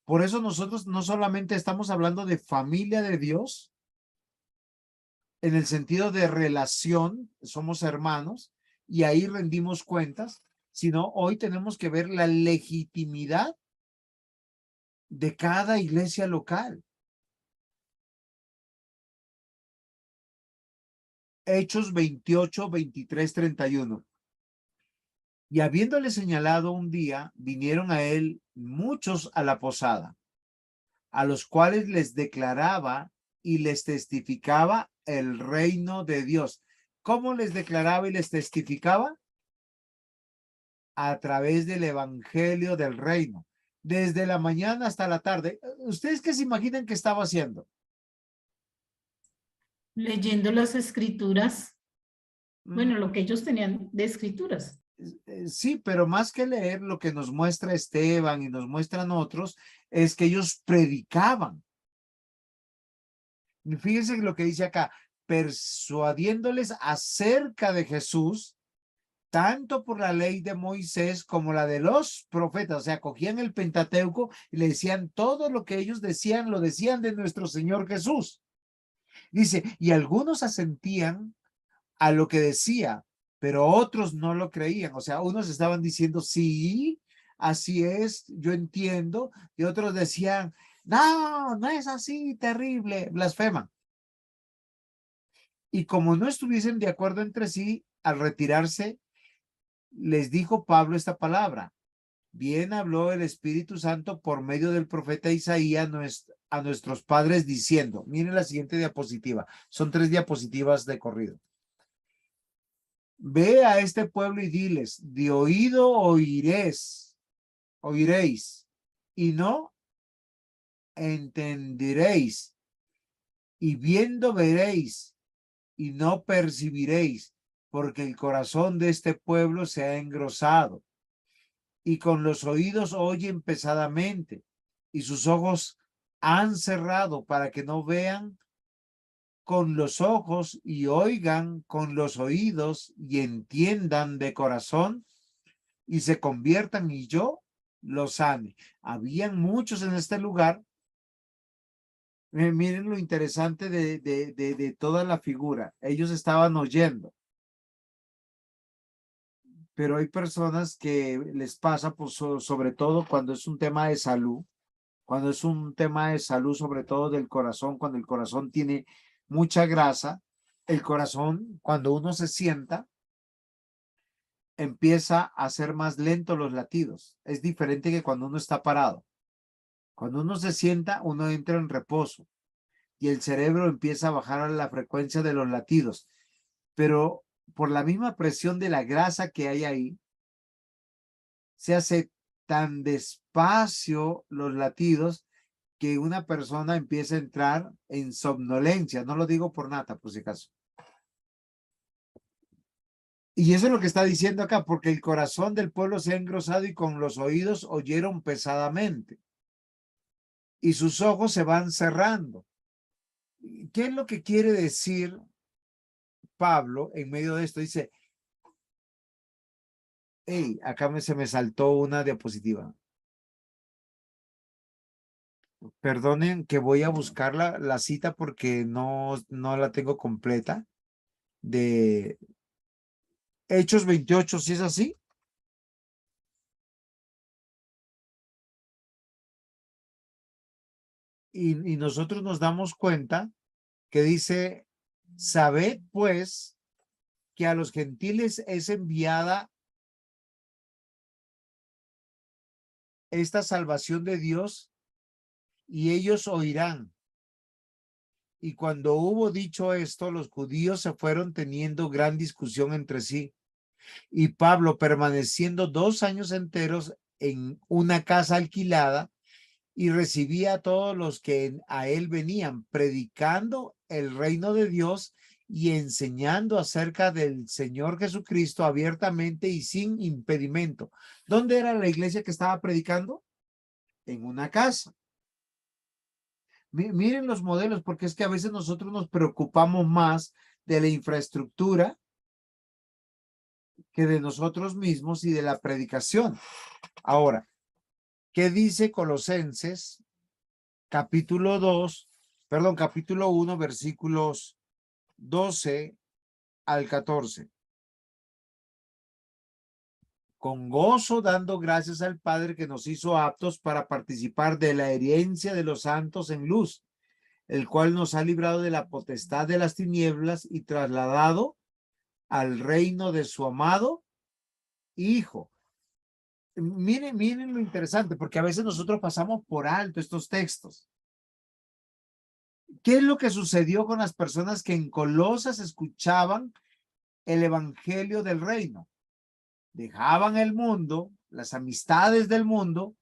Por eso nosotros no solamente estamos hablando de familia de Dios, en el sentido de relación, somos hermanos y ahí rendimos cuentas, sino hoy tenemos que ver la legitimidad de cada iglesia local. Hechos 28, 23, 31. Y habiéndole señalado un día, vinieron a él muchos a la posada, a los cuales les declaraba y les testificaba el reino de Dios. ¿Cómo les declaraba y les testificaba? A través del evangelio del reino, desde la mañana hasta la tarde. ¿Ustedes qué se imaginan que estaba haciendo? Leyendo las escrituras, bueno, Mm, lo que ellos tenían de escrituras. Sí, pero más que leer, lo que nos muestra Esteban y nos muestran otros es que ellos predicaban. Y fíjense lo que dice acá, persuadiéndoles acerca de Jesús, tanto por la ley de Moisés como la de los profetas. O sea, cogían el Pentateuco y le decían todo lo que ellos decían, lo decían de nuestro Señor Jesús. Dice, y algunos asentían a lo que decía, pero otros no lo creían. O sea, unos estaban diciendo, sí, así es, yo entiendo, y otros decían, no, no es así, terrible, blasfema. Y como no estuviesen de acuerdo entre sí, al retirarse, les dijo Pablo esta palabra. Bien habló el Espíritu Santo por medio del profeta Isaías a nuestros padres diciendo, miren la siguiente diapositiva, son 3 diapositivas de corrido. Ve a este pueblo y diles, de oído oiréis, y no entenderéis, y viendo veréis y no percibiréis, porque el corazón de este pueblo se ha engrosado, y con los oídos oyen pesadamente, y sus ojos han cerrado para que no vean con los ojos y oigan con los oídos y entiendan de corazón y se conviertan y yo los sane. Habían muchos en este lugar. Miren lo interesante de toda la figura. Ellos estaban oyendo. Pero hay personas que les pasa, pues, sobre todo cuando es un tema de salud, cuando es un tema de salud, sobre todo del corazón, cuando el corazón tiene mucha grasa, el corazón, cuando uno se sienta, empieza a hacer más lento los latidos. Es diferente que cuando uno está parado. Cuando uno se sienta, uno entra en reposo y el cerebro empieza a bajar la frecuencia de los latidos. Pero por la misma presión de la grasa que hay ahí, se hace tan despacio los latidos que una persona empieza a entrar en somnolencia. No lo digo por nada, por si acaso. Y eso es lo que está diciendo acá, porque el corazón del pueblo se ha engrosado y con los oídos oyeron pesadamente. Y sus ojos se van cerrando. ¿Qué es lo que quiere decir Pablo en medio de esto? Dice, hey, acá se me saltó una diapositiva. Perdonen que voy a buscar la cita porque no la tengo completa. De Hechos 28, ¿sí es así? Y nosotros nos damos cuenta que dice, sabed pues que a los gentiles es enviada esta salvación de Dios y ellos oirán. Y cuando hubo dicho esto, los judíos se fueron teniendo gran discusión entre sí. Y Pablo, permaneciendo 2 años enteros en una casa alquilada, y recibía a todos los que a él venían, predicando el reino de Dios y enseñando acerca del Señor Jesucristo abiertamente y sin impedimento. ¿Dónde era la iglesia que estaba predicando? En una casa. Miren los modelos, porque es que a veces nosotros nos preocupamos más de la infraestructura que de nosotros mismos y de la predicación. Ahora, ¿qué dice Colosenses capítulo 1, versículos 12 al 14? Con gozo dando gracias al Padre que nos hizo aptos para participar de la herencia de los santos en luz, el cual nos ha librado de la potestad de las tinieblas y trasladado al reino de su amado Hijo. Miren lo interesante, porque a veces nosotros pasamos por alto estos textos. ¿Qué es lo que sucedió con las personas que en Colosas escuchaban el evangelio del reino? Dejaban el mundo, las amistades del mundo,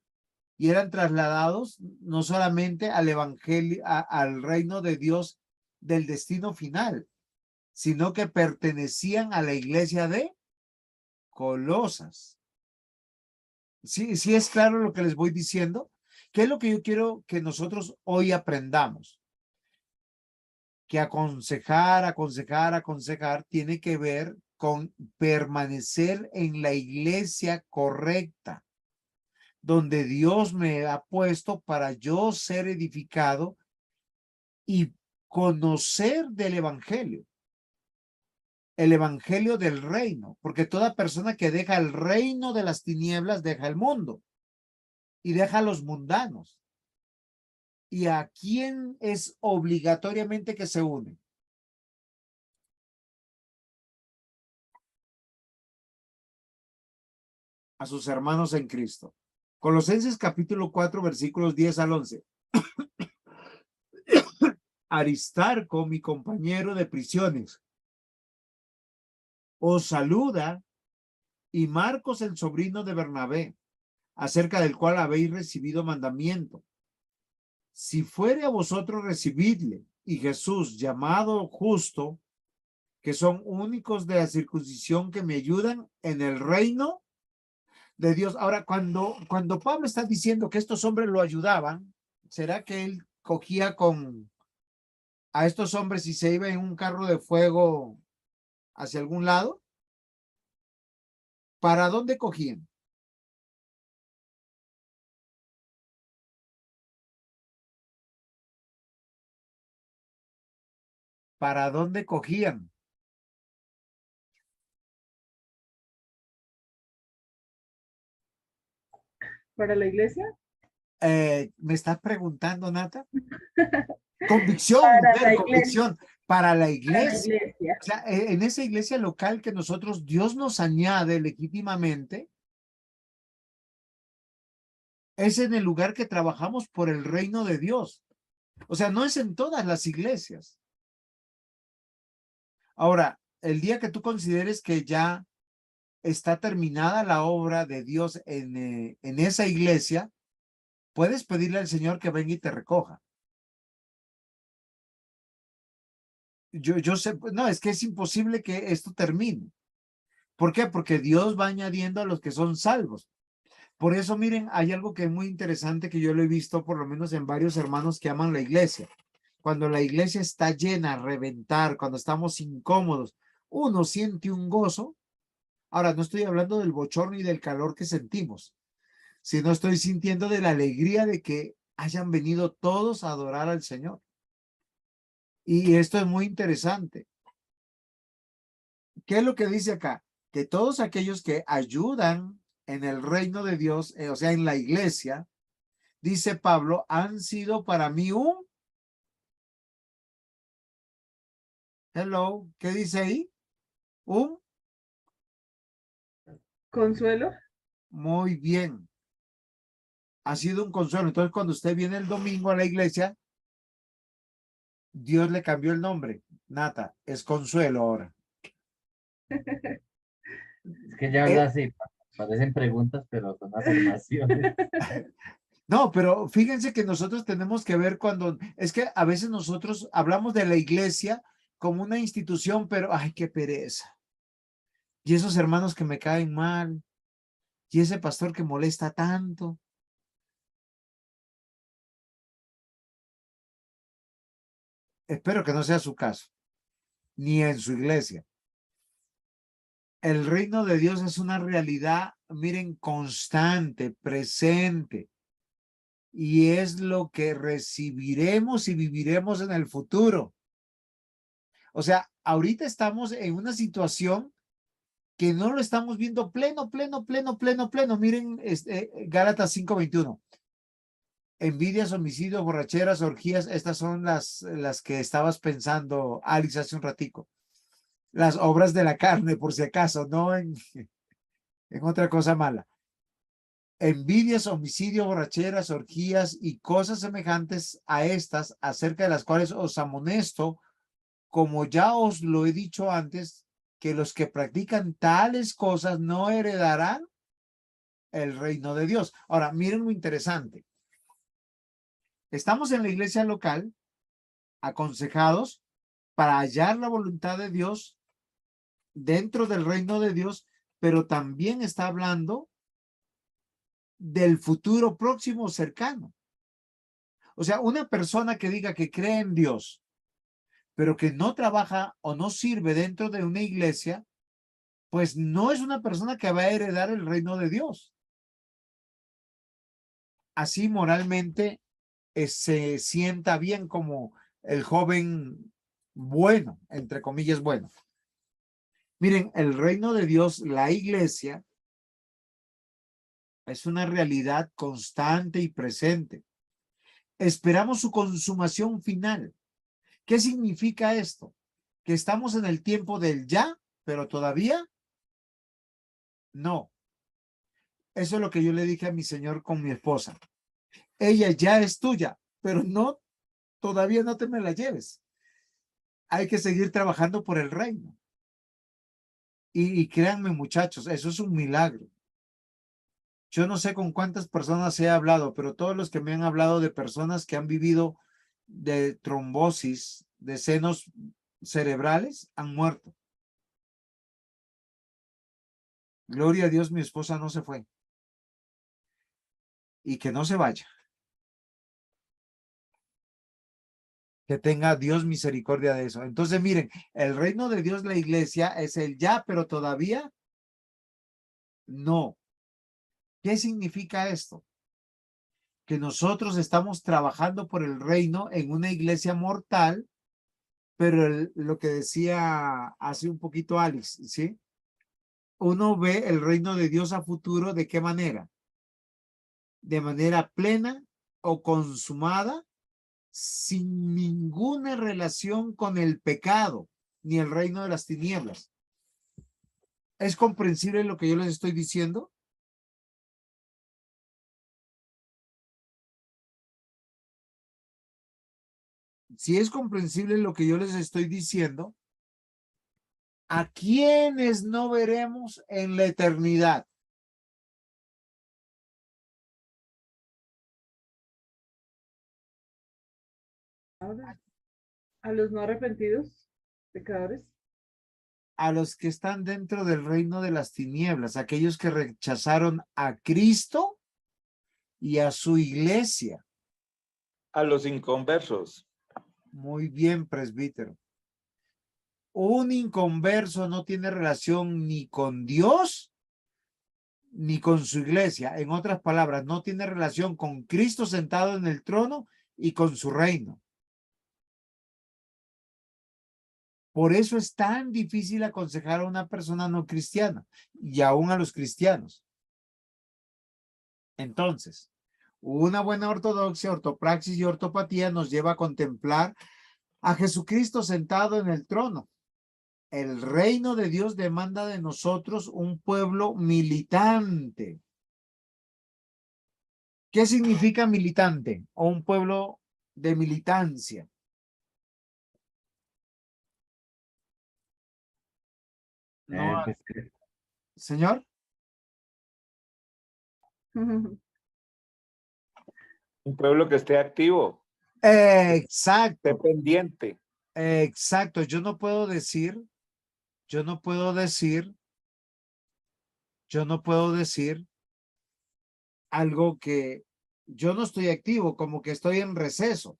y eran trasladados no solamente al evangelio, al reino de Dios del destino final, sino que pertenecían a la iglesia de Colosas. Sí es claro lo que les voy diciendo. ¿Qué es lo que yo quiero que nosotros hoy aprendamos? Que aconsejar tiene que ver con permanecer en la iglesia correcta, donde Dios me ha puesto para yo ser edificado y conocer del evangelio, el evangelio del reino, porque toda persona que deja el reino de las tinieblas deja el mundo y deja a los mundanos. ¿Y a quién es obligatoriamente que se une? A sus hermanos en Cristo. Colosenses capítulo 4, versículos 10 al 11. Aristarco, mi compañero de prisiones, os saluda, y Marcos, el sobrino de Bernabé, acerca del cual habéis recibido mandamiento. Si fuere a vosotros, recibidle, y Jesús llamado justo, que son únicos de la circuncisión que me ayudan en el reino de Dios. Ahora, cuando Pablo está diciendo que estos hombres lo ayudaban, ¿será que él cogía a estos hombres y se iba en un carro de fuego hacia algún lado? ¿Para dónde cogían? ¿Para dónde cogían? ¿Para la iglesia? ¿Me estás preguntando, Nata? Convicción, Para mujer, la iglesia. convicción. Para la Para la iglesia. iglesia. O sea, en esa iglesia local que nosotros, Dios nos añade legítimamente, es en el lugar que trabajamos por el reino de Dios. O sea, no es en todas las iglesias. Ahora, el día que tú consideres que ya está terminada la obra de Dios en esa iglesia, puedes pedirle al Señor que venga y te recoja. Yo sé, no, es que es imposible que esto termine. ¿Por qué? Porque Dios va añadiendo a los que son salvos. Por eso, miren, hay algo que es muy interesante que yo lo he visto por lo menos en varios hermanos que aman la iglesia. Cuando la iglesia está llena, a reventar, cuando estamos incómodos, uno siente un gozo. Ahora, no estoy hablando del bochorno y del calor que sentimos, sino estoy sintiendo de la alegría de que hayan venido todos a adorar al Señor. Y esto es muy interesante. ¿Qué es lo que dice acá? Que todos aquellos que ayudan en el reino de Dios, o sea, en la iglesia, dice Pablo, han sido para mí un... Hello, ¿qué dice ahí? Un... ¿Consuelo? Muy bien. Ha sido un consuelo. Entonces, cuando usted viene el domingo a la iglesia, Dios le cambió el nombre. Nata, es Consuelo ahora. Es que ya habla así, parecen preguntas, pero son afirmaciones. No, pero fíjense que nosotros tenemos que ver cuando, es que a veces nosotros hablamos de la iglesia como una institución, pero ay, qué pereza. Y esos hermanos que me caen mal, y ese pastor que molesta tanto. Espero que no sea su caso, ni en su iglesia. El reino de Dios es una realidad, miren, constante, presente. Y es lo que recibiremos y viviremos en el futuro. O sea, ahorita estamos en una situación que no lo estamos viendo pleno. Miren, Gálatas 5:21. Envidias, homicidios, borracheras, orgías, estas son las que estabas pensando, Alice, hace un ratico. Las obras de la carne, por si acaso, no en otra cosa mala. Envidias, homicidios, borracheras, orgías y cosas semejantes a estas, acerca de las cuales os amonesto, como ya os lo he dicho antes, que los que practican tales cosas no heredarán el reino de Dios. Ahora, miren lo interesante. Estamos en la iglesia local, aconsejados para hallar la voluntad de Dios dentro del reino de Dios, pero también está hablando del futuro próximo cercano. O sea, una persona que diga que cree en Dios, pero que no trabaja o no sirve dentro de una iglesia, pues no es una persona que va a heredar el reino de Dios. Así moralmente se sienta bien como el joven bueno, entre comillas bueno. Miren, el reino de Dios, la iglesia, es una realidad constante y presente. Esperamos su consumación final. ¿Qué significa esto? Que estamos en el tiempo del ya, pero todavía no. Eso es lo que yo le dije a mi señor con mi esposa. Ella ya es tuya, pero no, todavía no te me la lleves. Hay que seguir trabajando por el reino. Y créanme, muchachos, eso es un milagro. Yo no sé con cuántas personas he hablado, pero todos los que me han hablado de personas que han vivido de trombosis de senos cerebrales han muerto. Gloria a Dios, mi esposa no se fue. Y que no se vaya. Que tenga Dios misericordia de eso. Entonces, miren, el reino de Dios, la iglesia, es el ya, pero todavía no. ¿Qué significa esto? Que nosotros estamos trabajando por el reino en una iglesia mortal, pero lo que decía hace un poquito Alex, ¿sí? Uno ve el reino de Dios a futuro, ¿de qué manera? De manera plena o consumada, sin ninguna relación con el pecado, ni el reino de las tinieblas. ¿Es comprensible lo que yo les estoy diciendo? Si es comprensible lo que yo les estoy diciendo, ¿a quiénes no veremos en la eternidad? Ahora, a los no arrepentidos, pecadores. A los que están dentro del reino de las tinieblas, aquellos que rechazaron a Cristo y a su iglesia. A los inconversos. Muy bien, presbítero. Un inconverso no tiene relación ni con Dios ni con su iglesia. En otras palabras, no tiene relación con Cristo sentado en el trono y con su reino. Por eso es tan difícil aconsejar a una persona no cristiana y aún a los cristianos. Entonces, una buena ortodoxia, ortopraxis y ortopatía nos lleva a contemplar a Jesucristo sentado en el trono. El reino de Dios demanda de nosotros un pueblo militante. ¿Qué significa militante o un pueblo de militancia? No, señor. Un pueblo que esté activo. Exacto. Dependiente. Exacto. Yo no puedo decir algo que yo no estoy activo, como que estoy en receso.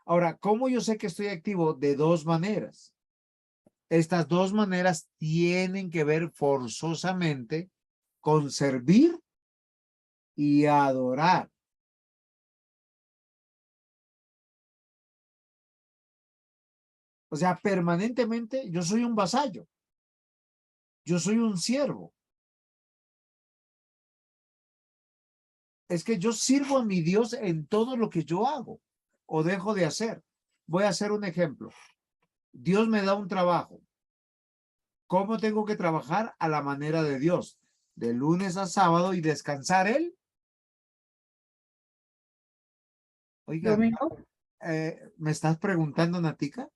Ahora, ¿cómo yo sé que estoy activo? De dos maneras. Estas dos maneras tienen que ver forzosamente con servir y adorar. O sea, permanentemente yo soy un vasallo. Yo soy un siervo. Es que yo sirvo a mi Dios en todo lo que yo hago o dejo de hacer. Voy a hacer un ejemplo. Dios me da un trabajo. ¿Cómo tengo que trabajar? A la manera de Dios, de lunes a sábado y descansar él. Oiga, Domingo. ¿me estás preguntando, Natica?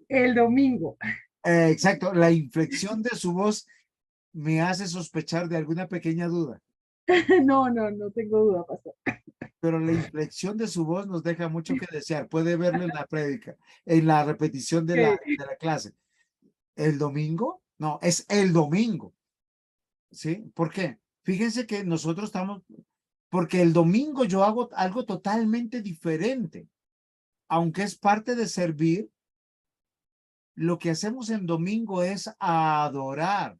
El domingo. Exacto, la inflexión de su voz me hace sospechar de alguna pequeña duda, No, no tengo duda, pastor. pero la inflexión de su voz nos deja mucho que desear. Puede verlo en la prédica, en la repetición de la clase. ¿El domingo? No, es el domingo. ¿Sí? ¿Por qué? Fíjense que nosotros estamos, porque el domingo yo hago algo totalmente diferente, aunque es parte de servir. Lo que hacemos en domingo es adorar.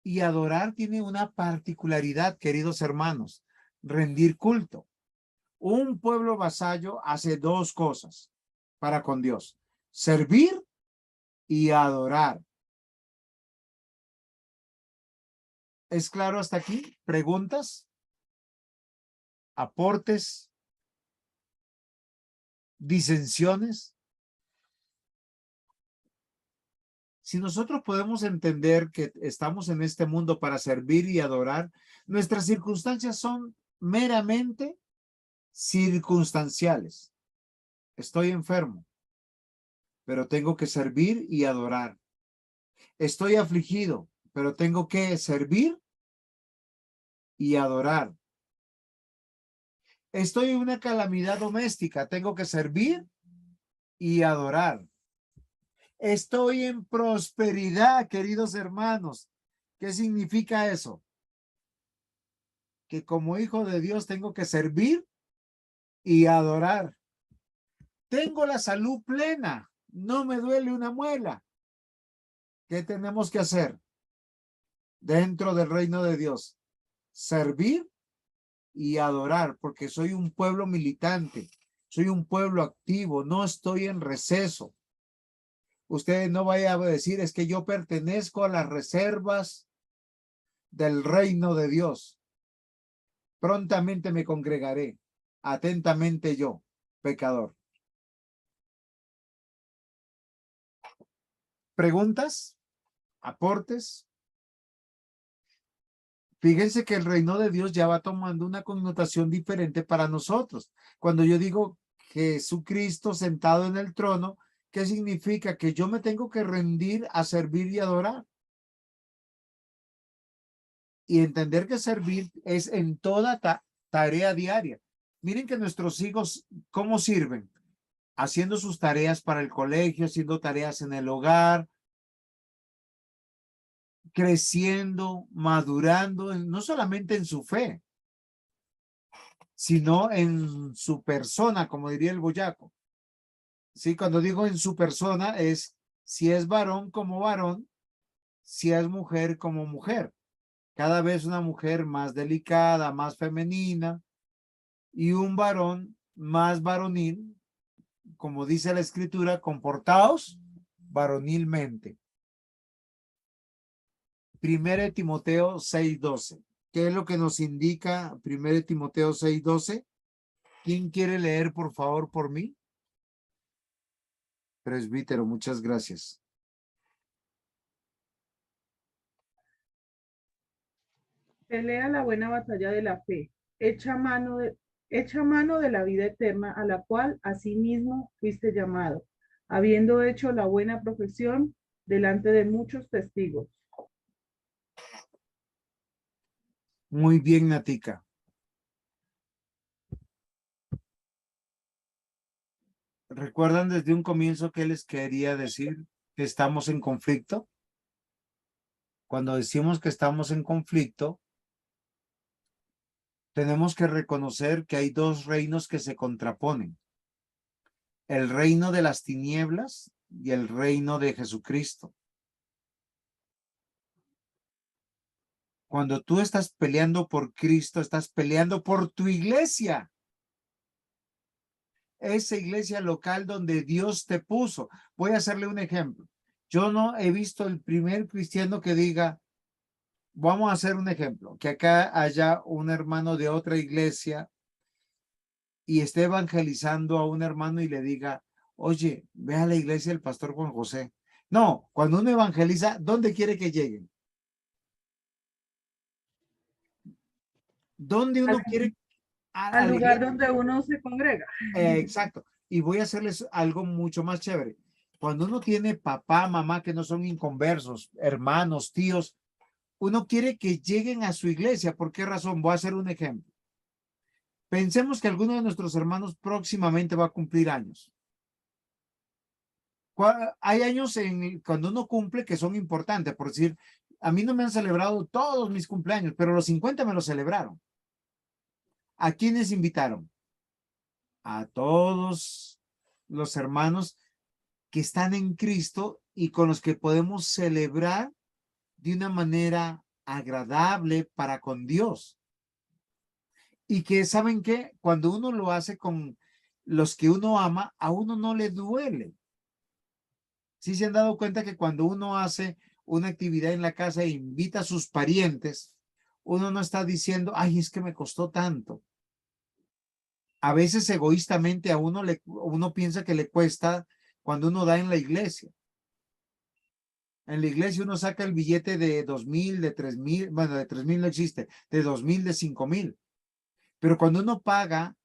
Y adorar tiene una particularidad, queridos hermanos, rendir culto. Un pueblo vasallo hace dos cosas para con Dios: servir y adorar. ¿Es claro hasta aquí? ¿Preguntas? ¿Aportes? ¿Disensiones? Si nosotros podemos entender que estamos en este mundo para servir y adorar, nuestras circunstancias son meramente circunstanciales. Estoy enfermo, pero tengo que servir y adorar. Estoy afligido, pero tengo que servir y adorar. Estoy en una calamidad doméstica, tengo que servir y adorar. Estoy en prosperidad, queridos hermanos. ¿Qué significa eso? Que como hijo de Dios tengo que servir y adorar. Tengo la salud plena, no me duele una muela. ¿Qué tenemos que hacer dentro del reino de Dios? Servir y adorar, porque soy un pueblo militante, soy un pueblo activo, no estoy en receso. Ustedes no vayan a decir, es que yo pertenezco a las reservas del reino de Dios. Prontamente me congregaré, atentamente yo, pecador. ¿Preguntas? ¿Aportes? Fíjense que el reino de Dios ya va tomando una connotación diferente para nosotros. Cuando yo digo Jesucristo sentado en el trono, ¿qué significa? Que yo me tengo que rendir a servir y adorar. Y entender que servir es en toda tarea diaria. Miren que nuestros hijos, ¿cómo sirven? Haciendo sus tareas para el colegio, haciendo tareas en el hogar, creciendo, madurando, no solamente en su fe, sino en su persona, como diría el boyaco. Sí, cuando digo en su persona es si es varón como varón, si es mujer como mujer. Cada vez una mujer más delicada, más femenina, y un varón más varonil, como dice la escritura, comportaos varonilmente. 1 Timoteo 6:12. ¿Qué es lo que nos indica 1 Timoteo 6:12? ¿Quién quiere leer, por favor, por mí? Presbítero, muchas gracias. Pelea la buena batalla de la fe. Echa mano de la vida eterna a la cual asimismo fuiste llamado, habiendo hecho la buena profesión delante de muchos testigos. Muy bien, Natica. ¿Recuerdan desde un comienzo qué les quería decir? Que estamos en conflicto. Cuando decimos que estamos en conflicto, tenemos que reconocer que hay dos reinos que se contraponen. El reino de las tinieblas y el reino de Jesucristo. Cuando tú estás peleando por Cristo, estás peleando por tu iglesia. Esa iglesia local donde Dios te puso. Voy a hacerle un ejemplo. Yo no he visto el primer cristiano que diga, vamos a hacer un ejemplo, que acá haya un hermano de otra iglesia y esté evangelizando a un hermano y le diga, oye, ve a la iglesia del pastor Juan José. No, cuando uno evangeliza, ¿dónde quiere que lleguen? ¿Dónde uno quiere? Al lugar donde uno se congrega. Exacto. Y voy a hacerles algo mucho más chévere. Cuando uno tiene papá, mamá que no son inconversos, hermanos, tíos, uno quiere que lleguen a su iglesia. ¿Por qué razón? Voy a hacer un ejemplo. Pensemos que alguno de nuestros hermanos próximamente va a cumplir años. Hay años cuando uno cumple que son importantes. Por decir, a mí no me han celebrado todos mis cumpleaños, pero los 50 me los celebraron. ¿A quiénes invitaron? A todos los hermanos que están en Cristo y con los que podemos celebrar de una manera agradable para con Dios. Y que, ¿saben qué? Cuando uno lo hace con los que uno ama, a uno no le duele. ¿Sí se han dado cuenta que cuando uno hace una actividad en la casa e invita a sus parientes, uno no está diciendo, ay, es que me costó tanto? A veces egoístamente a uno piensa que le cuesta cuando uno da en la iglesia. En la iglesia uno saca el billete de 2,000, de 3,000, bueno, de 3,000 no existe, de 2,000, de 5,000. Pero cuando uno paga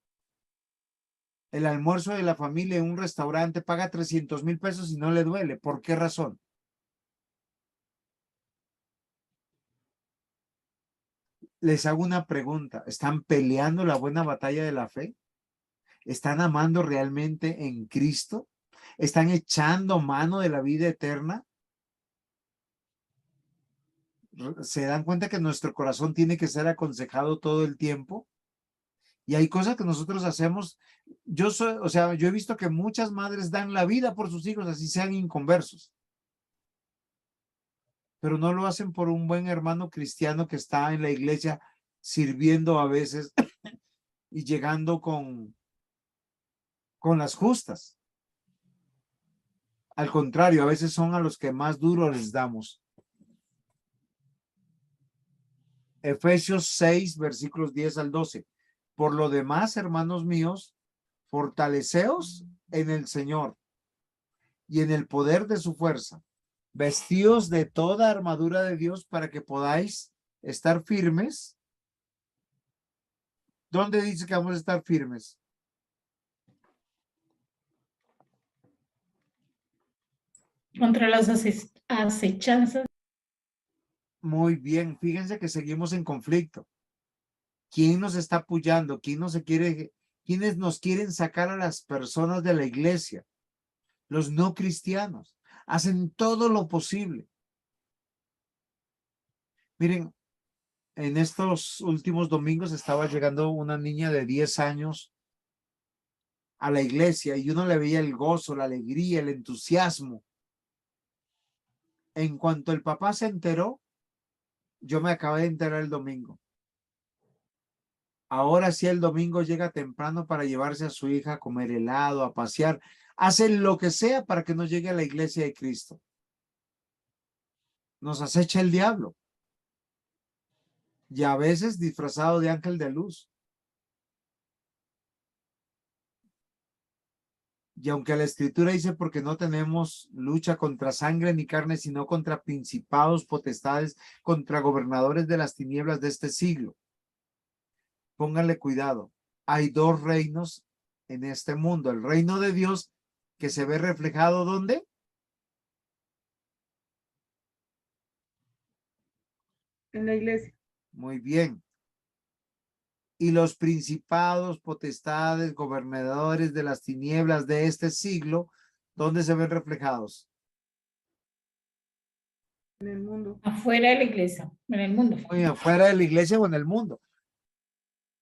el almuerzo de la familia en un restaurante, paga 300,000 pesos y no le duele. ¿Por qué razón? Les hago una pregunta. ¿Están peleando la buena batalla de la fe? ¿Están amando realmente en Cristo? ¿Están echando mano de la vida eterna? ¿Se dan cuenta que nuestro corazón tiene que ser aconsejado todo el tiempo? Y hay cosas que nosotros hacemos. O sea, yo he visto que muchas madres dan la vida por sus hijos, así sean inconversos, pero no lo hacen por un buen hermano cristiano que está en la iglesia sirviendo a veces y llegando con las justas. Al contrario, a veces son a los que más duro les damos. Efesios 6, versículos 10 al 12. Por lo demás, hermanos míos, fortaleceos en el Señor y en el poder de su fuerza. Vestíos de toda armadura de Dios para que podáis estar firmes. ¿Dónde dice que vamos a estar firmes? Contra las acechanzas. Muy bien, fíjense que seguimos en conflicto. ¿Quién nos está apoyando? ¿Quiénes nos quieren sacar a las personas de la iglesia? Los no cristianos. Hacen todo lo posible. Miren, en estos últimos domingos estaba llegando una niña de 10 años a la iglesia y uno le veía el gozo, la alegría, el entusiasmo. En cuanto el papá se enteró, yo me acabé de enterar el domingo. Ahora sí el domingo llega temprano para llevarse a su hija a comer helado, a pasear, hace lo que sea para que no llegue a la iglesia de Cristo. Nos acecha el diablo. Y a veces disfrazado de ángel de luz. Y aunque la escritura dice porque no tenemos lucha contra sangre ni carne, sino contra principados, potestades, contra gobernadores de las tinieblas de este siglo. Pónganle cuidado. Hay dos reinos en este mundo. El reino de Dios que se ve reflejado ¿dónde? En la iglesia. Muy bien. Y los principados, potestades, gobernadores de las tinieblas de este siglo, ¿dónde se ven reflejados? En el mundo. Afuera de la iglesia, en el mundo. Muy afuera de la iglesia o en el mundo.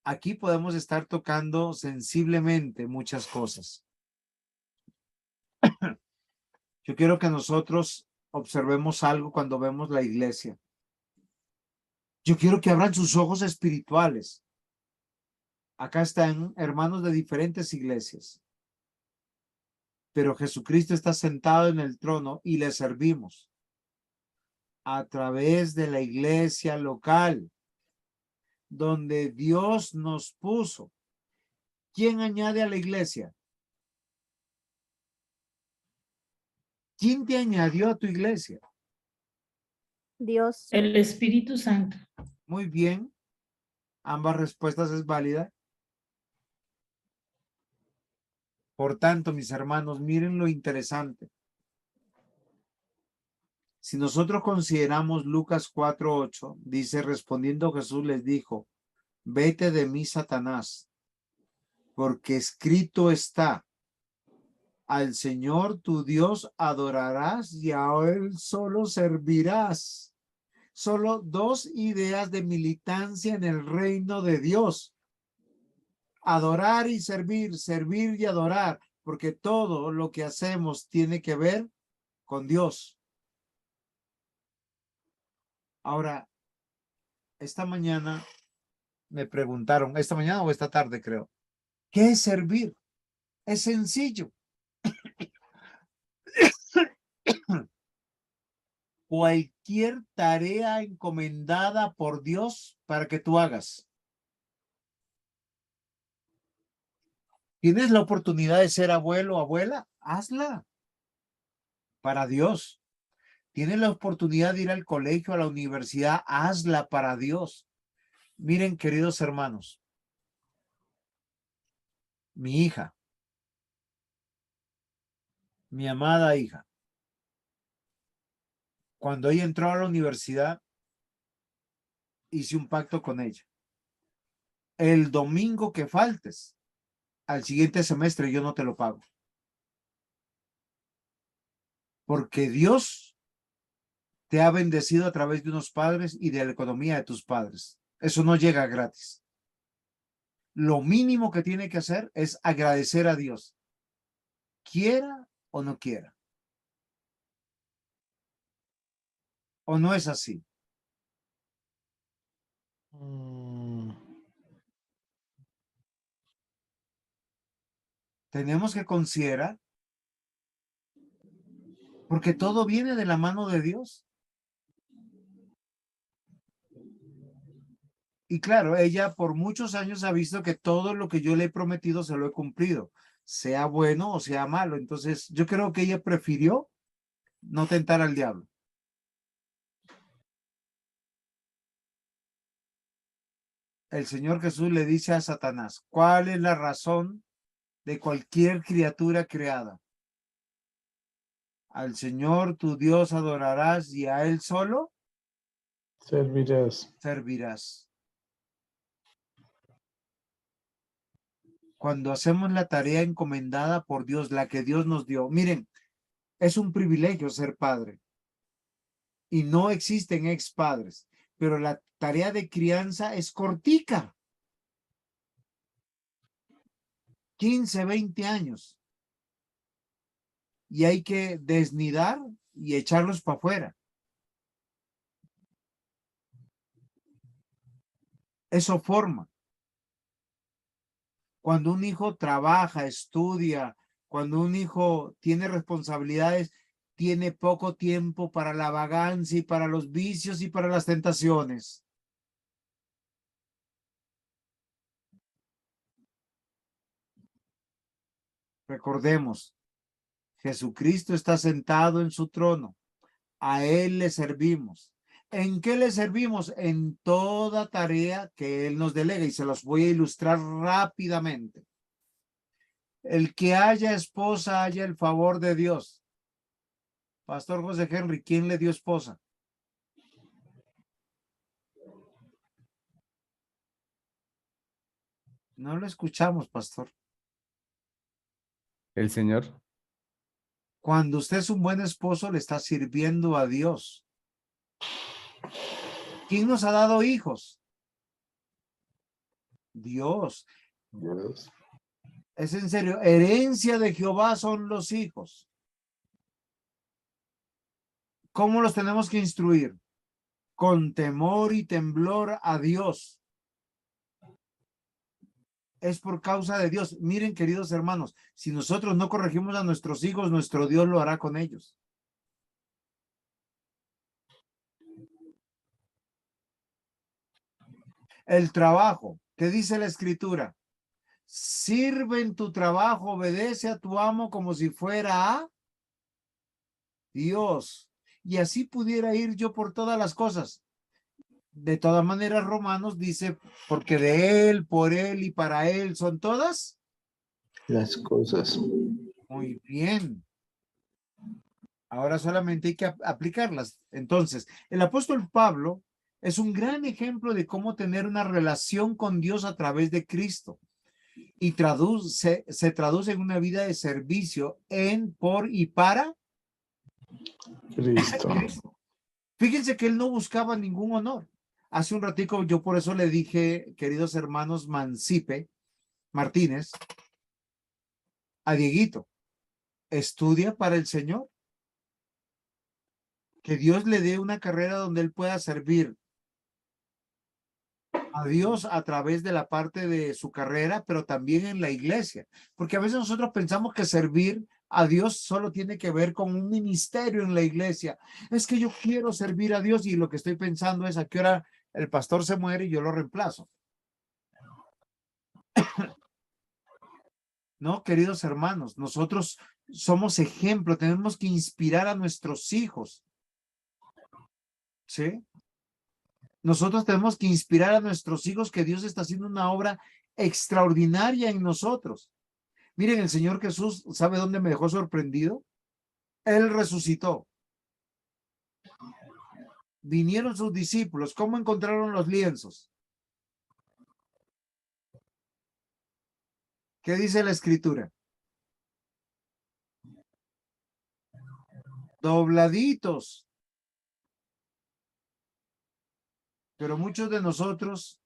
Aquí podemos estar tocando sensiblemente muchas cosas. Yo quiero que nosotros observemos algo cuando vemos la iglesia. Yo quiero que abran sus ojos espirituales. Acá están hermanos de diferentes iglesias. Pero Jesucristo está sentado en el trono y le servimos a través de la iglesia local, donde Dios nos puso. ¿Quién añade a la iglesia? ¿Quién te añadió a tu iglesia? Dios. El Espíritu Santo. Muy bien. Ambas respuestas es válida. Por tanto, mis hermanos, miren lo interesante. Si nosotros consideramos Lucas 4:8, dice, respondiendo Jesús les dijo, vete de mí, Satanás, porque escrito está, al Señor tu Dios adorarás y a Él solo servirás. Solo dos ideas de militancia en el reino de Dios. Adorar y servir, servir y adorar, porque todo lo que hacemos tiene que ver con Dios. Ahora, esta mañana me preguntaron, esta mañana o esta tarde creo, ¿qué es servir? Es sencillo. Cualquier tarea encomendada por Dios para que tú hagas. ¿Tienes la oportunidad de ser abuelo o abuela? Hazla para Dios. ¿Tienes la oportunidad de ir al colegio, a la universidad? Hazla para Dios. Miren, queridos hermanos, mi hija, mi amada hija, cuando ella entró a la universidad, hice un pacto con ella. El domingo que faltes al siguiente semestre yo no te lo pago. Porque Dios te ha bendecido a través de unos padres y de la economía de tus padres. Eso no llega gratis. Lo mínimo que tiene que hacer es agradecer a Dios, quiera o no quiera. ¿O no es así? Tenemos que considerar, porque todo viene de la mano de Dios. Y claro, ella por muchos años ha visto que todo lo que yo le he prometido se lo he cumplido, sea bueno o sea malo. Entonces, yo creo que ella prefirió no tentar al diablo. El Señor Jesús le dice a Satanás, ¿cuál es la razón de cualquier criatura creada? Al Señor tu Dios adorarás y a Él solo servirás. Cuando hacemos la tarea encomendada por Dios, la que Dios nos dio, miren, es un privilegio ser padre y no existen ex padres, pero la tarea de crianza es cortica. 15, 20 años. Y hay que desnidar y echarlos para afuera. Eso forma. Cuando un hijo trabaja, estudia, cuando un hijo tiene responsabilidades, tiene poco tiempo para la vagancia y para los vicios y para las tentaciones. Recordemos, Jesucristo está sentado en su trono. A Él le servimos. ¿En qué le servimos? En toda tarea que Él nos delega, y se los voy a ilustrar rápidamente. El que haya esposa, haya el favor de Dios. Pastor José Henry, ¿quién le dio esposa? No lo escuchamos, pastor. El Señor. Cuando usted es un buen esposo, le está sirviendo a Dios. ¿Quién nos ha dado hijos? Dios. Es en serio, herencia de Jehová son los hijos. ¿Cómo los tenemos que instruir? Con temor y temblor a Dios. Es por causa de Dios. Miren, queridos hermanos, si nosotros no corregimos a nuestros hijos, nuestro Dios lo hará con ellos. El trabajo, ¿qué dice la Escritura? Sirve en tu trabajo, obedece a tu amo como si fuera a Dios. Y así pudiera ir yo por todas las cosas. De todas maneras, Romanos dice, porque de Él, por Él y para Él son todas las cosas. Muy bien. Ahora solamente hay que aplicarlas. Entonces, el apóstol Pablo es un gran ejemplo de cómo tener una relación con Dios a través de Cristo. Y se traduce en una vida de servicio en, por y para Cristo. Fíjense que él no buscaba ningún honor. Hace un ratico yo por eso le dije, queridos hermanos Martínez, a Dieguito, estudia para el Señor. Que Dios le dé una carrera donde él pueda servir a Dios a través de la parte de su carrera, pero también en la iglesia. Porque a veces nosotros pensamos que servir a Dios solo tiene que ver con un ministerio en la iglesia. Es que yo quiero servir a Dios y lo que estoy pensando es a qué hora el pastor se muere y yo lo reemplazo. No, queridos hermanos, nosotros somos ejemplo, tenemos que inspirar a nuestros hijos. ¿Sí? Nosotros tenemos que inspirar a nuestros hijos que Dios está haciendo una obra extraordinaria en nosotros. Miren, el Señor Jesús, ¿sabe dónde me dejó sorprendido? Él resucitó. Vinieron sus discípulos. ¿Cómo encontraron los lienzos? ¿Qué dice la escritura? Dobladitos. Pero muchos de nosotros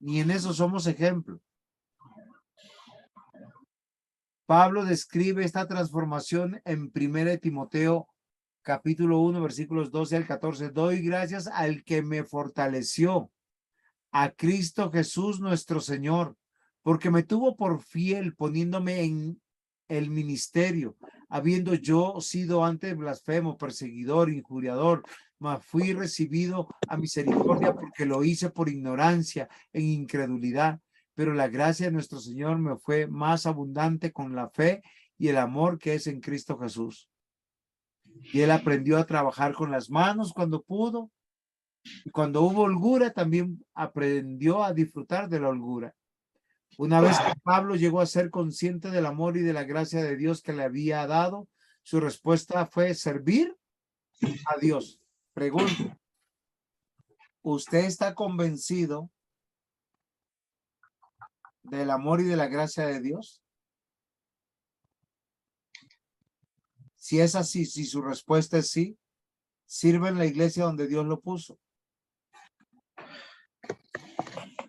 ni en eso somos ejemplo. Pablo describe esta transformación en 1 Timoteo capítulo 1, versículos 12 al 14. Doy gracias al que me fortaleció, a Cristo Jesús nuestro Señor, porque me tuvo por fiel poniéndome en el ministerio, habiendo yo sido antes blasfemo, perseguidor, injuriador, mas fui recibido a misericordia porque lo hice por ignorancia, en incredulidad. Pero la gracia de nuestro Señor me fue más abundante con la fe y el amor que es en Cristo Jesús. Y él aprendió a trabajar con las manos cuando pudo. Y cuando hubo holgura, también aprendió a disfrutar de la holgura. Una vez que Pablo llegó a ser consciente del amor y de la gracia de Dios que le había dado, su respuesta fue servir a Dios. Pregunto, ¿usted está convencido del amor y de la gracia de Dios? Si es así, si su respuesta es sí, sirve en la iglesia donde Dios lo puso.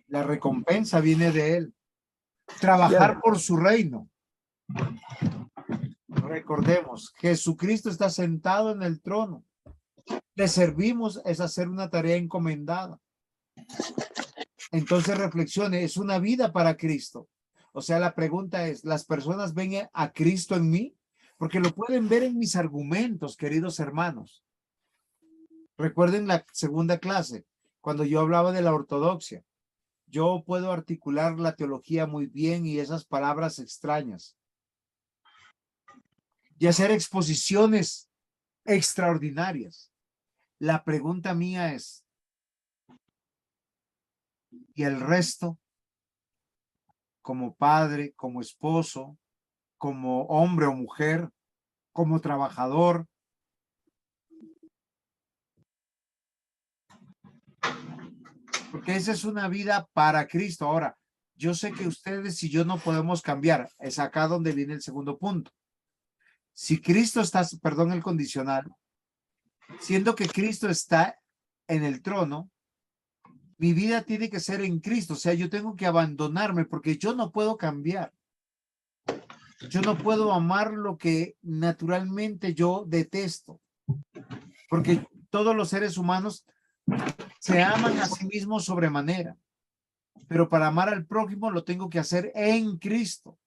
La recompensa viene de él. Trabajar por su reino. Recordemos, Jesucristo está sentado en el trono. Le servimos es hacer una tarea encomendada. Entonces reflexione, es una vida para Cristo. O sea, la pregunta es, ¿las personas ven a Cristo en mí? Porque lo pueden ver en mis argumentos, queridos hermanos. Recuerden la segunda clase, cuando yo hablaba de la ortodoxia. Yo puedo articular la teología muy bien y esas palabras extrañas. Y hacer exposiciones extraordinarias. La pregunta mía es, ¿y el resto? Como padre, como esposo, como hombre o mujer, como trabajador. Porque esa es una vida para Cristo. Ahora, yo sé que ustedes y yo no podemos cambiar. Es acá donde viene el segundo punto. Si Cristo está, perdón, el condicional, siendo que Cristo está en el trono, mi vida tiene que ser en Cristo. O sea, yo tengo que abandonarme porque yo no puedo cambiar. Yo no puedo amar lo que naturalmente yo detesto. Porque todos los seres humanos se aman a sí mismos sobremanera. Pero para amar al prójimo lo tengo que hacer en Cristo.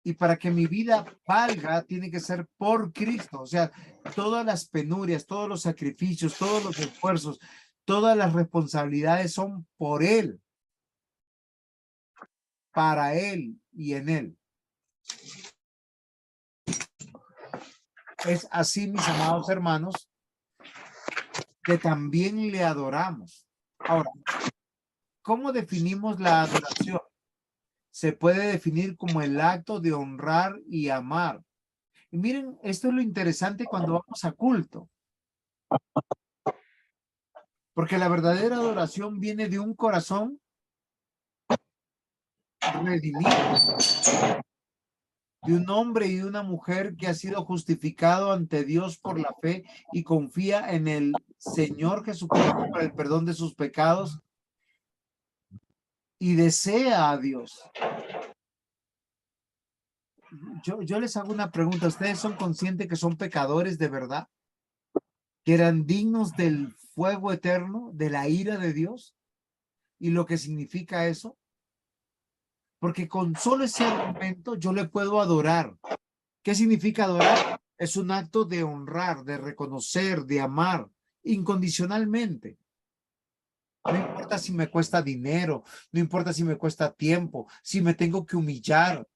Y para que mi vida valga, tiene que ser por Cristo. O sea, todas las penurias, todos los sacrificios, todos los esfuerzos, todas las responsabilidades son por Él, para Él y en Él. Es así, mis amados hermanos, que también le adoramos. Ahora, ¿cómo definimos la adoración? Se puede definir como el acto de honrar y amar. Y miren, esto es lo interesante cuando vamos a culto. Porque la verdadera adoración viene de un corazón redimido. De un hombre y de una mujer que ha sido justificado ante Dios por la fe y confía en el Señor Jesucristo para el perdón de sus pecados y desea a Dios. Yo les hago una pregunta. ¿Ustedes son conscientes que son pecadores de verdad? ¿Que eran dignos del fuego eterno, de la ira de Dios? ¿Y lo que significa eso? Porque con solo ese argumento yo le puedo adorar. ¿Qué significa adorar? Es un acto de honrar, de reconocer, de amar incondicionalmente. No importa si me cuesta dinero, no importa si me cuesta tiempo, si me tengo que humillar.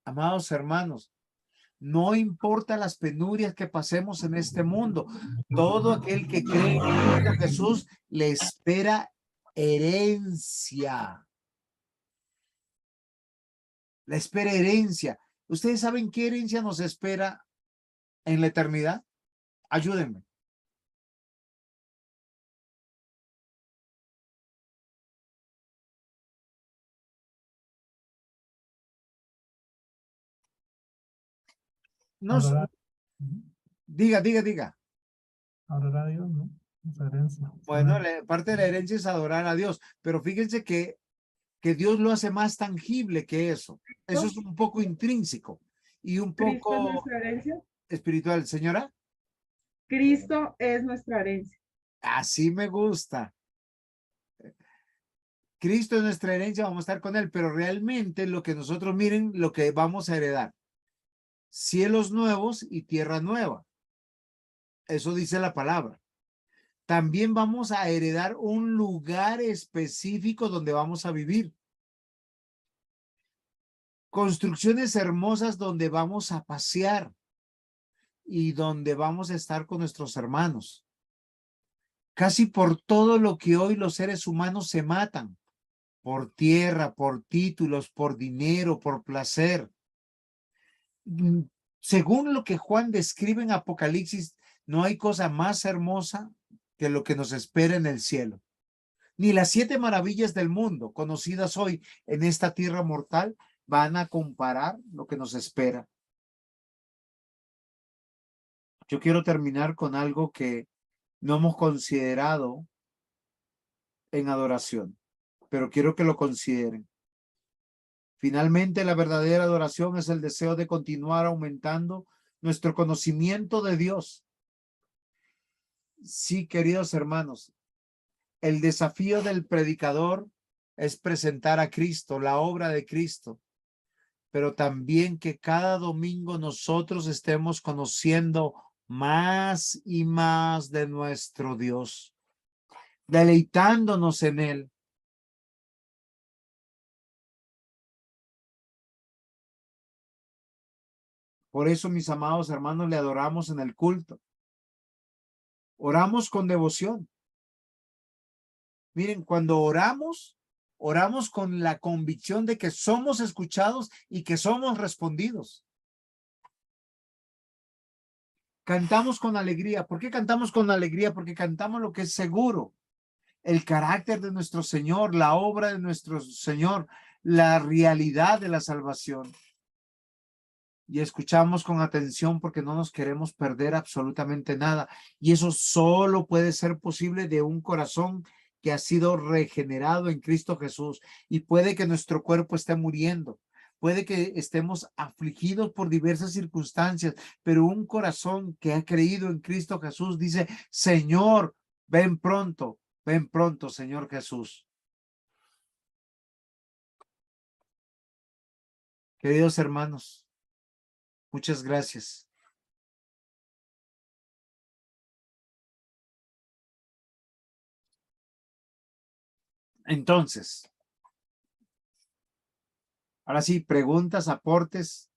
Amados hermanos, no importa las penurias que pasemos en este mundo, todo aquel que cree en Cristo Jesús le espera herencia. Le espera herencia. ¿Ustedes saben qué herencia nos espera en la eternidad? Ayúdenme. No, Adorar, diga. adorar a Dios, ¿no? Esa herencia. Bueno, parte de la herencia es adorar a Dios, pero fíjense que Dios lo hace más tangible que eso. Eso es un poco intrínseco y un Cristo es poco nuestra herencia. espiritual. Señora, Cristo es nuestra herencia. así me gusta. Cristo es nuestra herencia, vamos a estar con él, pero realmente lo que nosotros miren, lo que vamos a heredar. Cielos nuevos y tierra nueva. Eso dice la palabra. También vamos a heredar un lugar específico donde vamos a vivir. Construcciones hermosas donde vamos a pasear y donde vamos a estar con nuestros hermanos. Casi por todo lo que hoy los seres humanos se matan, por tierra, por títulos, por dinero, por placer. Según lo que Juan describe en Apocalipsis, no hay cosa más hermosa que lo que nos espera en el cielo. Ni las 7 maravillas del mundo, conocidas hoy en esta tierra mortal, van a comparar lo que nos espera. Yo quiero terminar con algo que no hemos considerado en adoración, pero quiero que lo consideren. Finalmente, la verdadera adoración es el deseo de continuar aumentando nuestro conocimiento de Dios. Sí, queridos hermanos, el desafío del predicador es presentar a Cristo, la obra de Cristo, pero también que cada domingo nosotros estemos conociendo más y más de nuestro Dios, deleitándonos en él. Por eso, mis amados hermanos, le adoramos en el culto. Oramos con devoción. Miren, cuando oramos, oramos con la convicción de que somos escuchados y que somos respondidos. Cantamos con alegría. ¿Por qué cantamos con alegría? Porque cantamos lo que es seguro. El carácter de nuestro Señor, la obra de nuestro Señor, la realidad de la salvación. Y escuchamos con atención porque no nos queremos perder absolutamente nada. Y eso solo puede ser posible de un corazón que ha sido regenerado en Cristo Jesús. Y puede que nuestro cuerpo esté muriendo. Puede que estemos afligidos por diversas circunstancias, pero un corazón que ha creído en Cristo Jesús dice, Señor, ven pronto, Señor Jesús. Queridos hermanos, muchas gracias. Entonces, ahora sí, preguntas, aportes.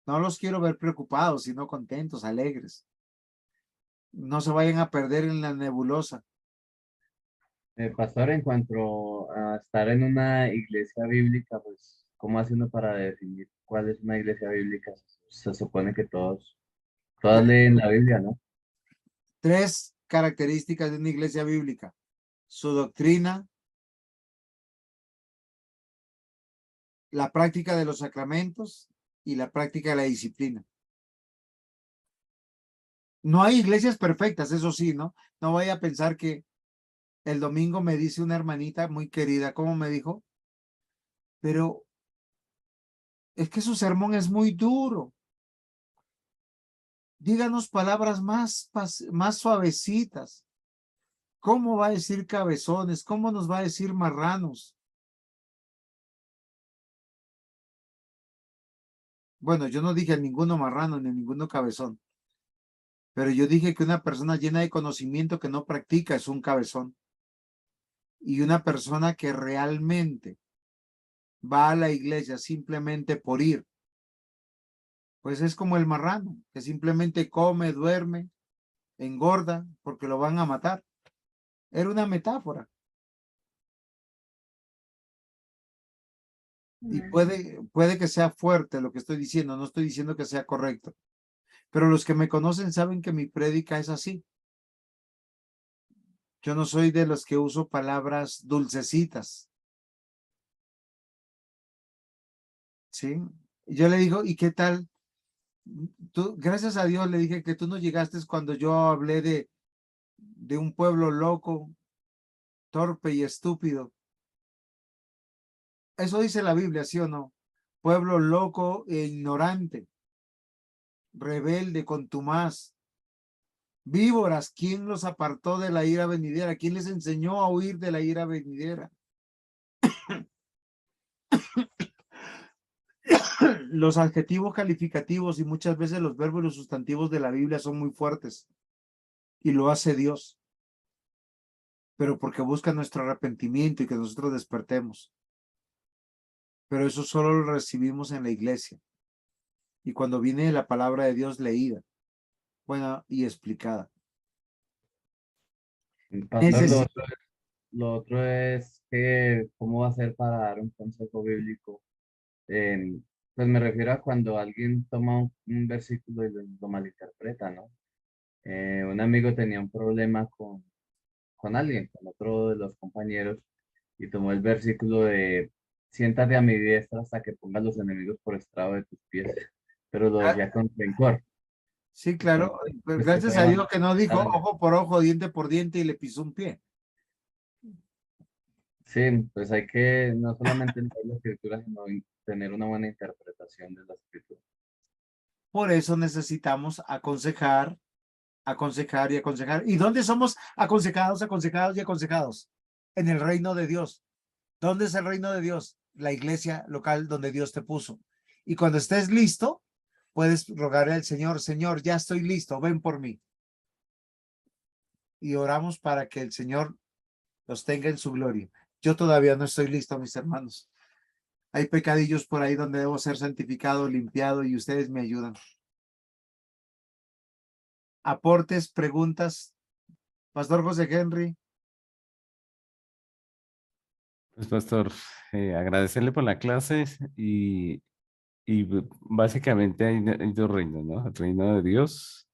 No los quiero ver preocupados, sino contentos, alegres. No se vayan a perder en la nebulosa. Pastor, en cuanto a estar en una iglesia bíblica, pues, ¿cómo hace uno para definir cuál es una iglesia bíblica? Se supone que todas leen la Biblia, ¿no? 3 características de una iglesia bíblica: su doctrina, la práctica de los sacramentos y la práctica de la disciplina. No hay iglesias perfectas, eso sí, ¿no? No vaya a pensar que el domingo me dice una hermanita muy querida, ¿cómo me dijo? Pero es que su sermón es muy duro. Díganos palabras más suavecitas. ¿Cómo va a decir cabezones? ¿Cómo nos va a decir marranos? Bueno, yo no dije ninguno marrano ni ninguno cabezón. Pero yo dije que una persona llena de conocimiento que no practica es un cabezón. Y una persona que realmente va a la iglesia simplemente por ir, pues es como el marrano, que simplemente come, duerme, engorda porque lo van a matar. Era una metáfora. Y puede que sea fuerte lo que estoy diciendo, no estoy diciendo que sea correcto, Pero los que me conocen saben que mi prédica es así. Yo no soy de los que uso palabras dulcecitas. ¿Sí? Yo le digo, ¿y qué tal? Tú, gracias a Dios le dije que tú no llegaste cuando yo hablé de un pueblo loco, torpe y estúpido. Eso dice la Biblia, ¿sí o no? Pueblo loco e ignorante, rebelde, contumaz. Víboras, ¿quién los apartó de la ira venidera? ¿Quién les enseñó a huir de la ira venidera? Los adjetivos calificativos y muchas veces los verbos y los sustantivos de la Biblia son muy fuertes y lo hace Dios, pero porque busca nuestro arrepentimiento y que nosotros despertemos. Pero eso solo lo recibimos en la iglesia y cuando viene la palabra de Dios leída, buena y explicada. Pastor, lo otro es que, ¿cómo va a ser para dar un consejo bíblico? Pues me refiero a cuando alguien toma un versículo y lo malinterpreta, ¿no? Un amigo tenía un problema con alguien, con otro de los compañeros, y tomó el versículo de siéntate a mi diestra hasta que pongas los enemigos por estrado de tus pies, pero lo decía con rencor. Sí, claro. Entonces, Pues pues, gracias a Dios que no dijo ojo por ojo, diente por diente y le pisó un pie. Sí, pues hay que no solamente leer la escritura, sino tener una buena interpretación de la escritura. Por eso necesitamos aconsejar, aconsejar y aconsejar. ¿Y dónde somos aconsejados, aconsejados y aconsejados? En el reino de Dios. ¿Dónde es el reino de Dios? La iglesia local donde Dios te puso. Y cuando estés listo, puedes rogarle al Señor, Señor, ya estoy listo, ven por mí. Y oramos para que el Señor los tenga en su gloria. Yo todavía no estoy listo, mis hermanos. Hay pecadillos por ahí donde debo ser santificado, limpiado y ustedes me ayudan. Aportes, preguntas. Pastor José Henry. Pues, pastor, agradecerle por la clase y básicamente hay dos reinos, ¿no? El reino de Dios,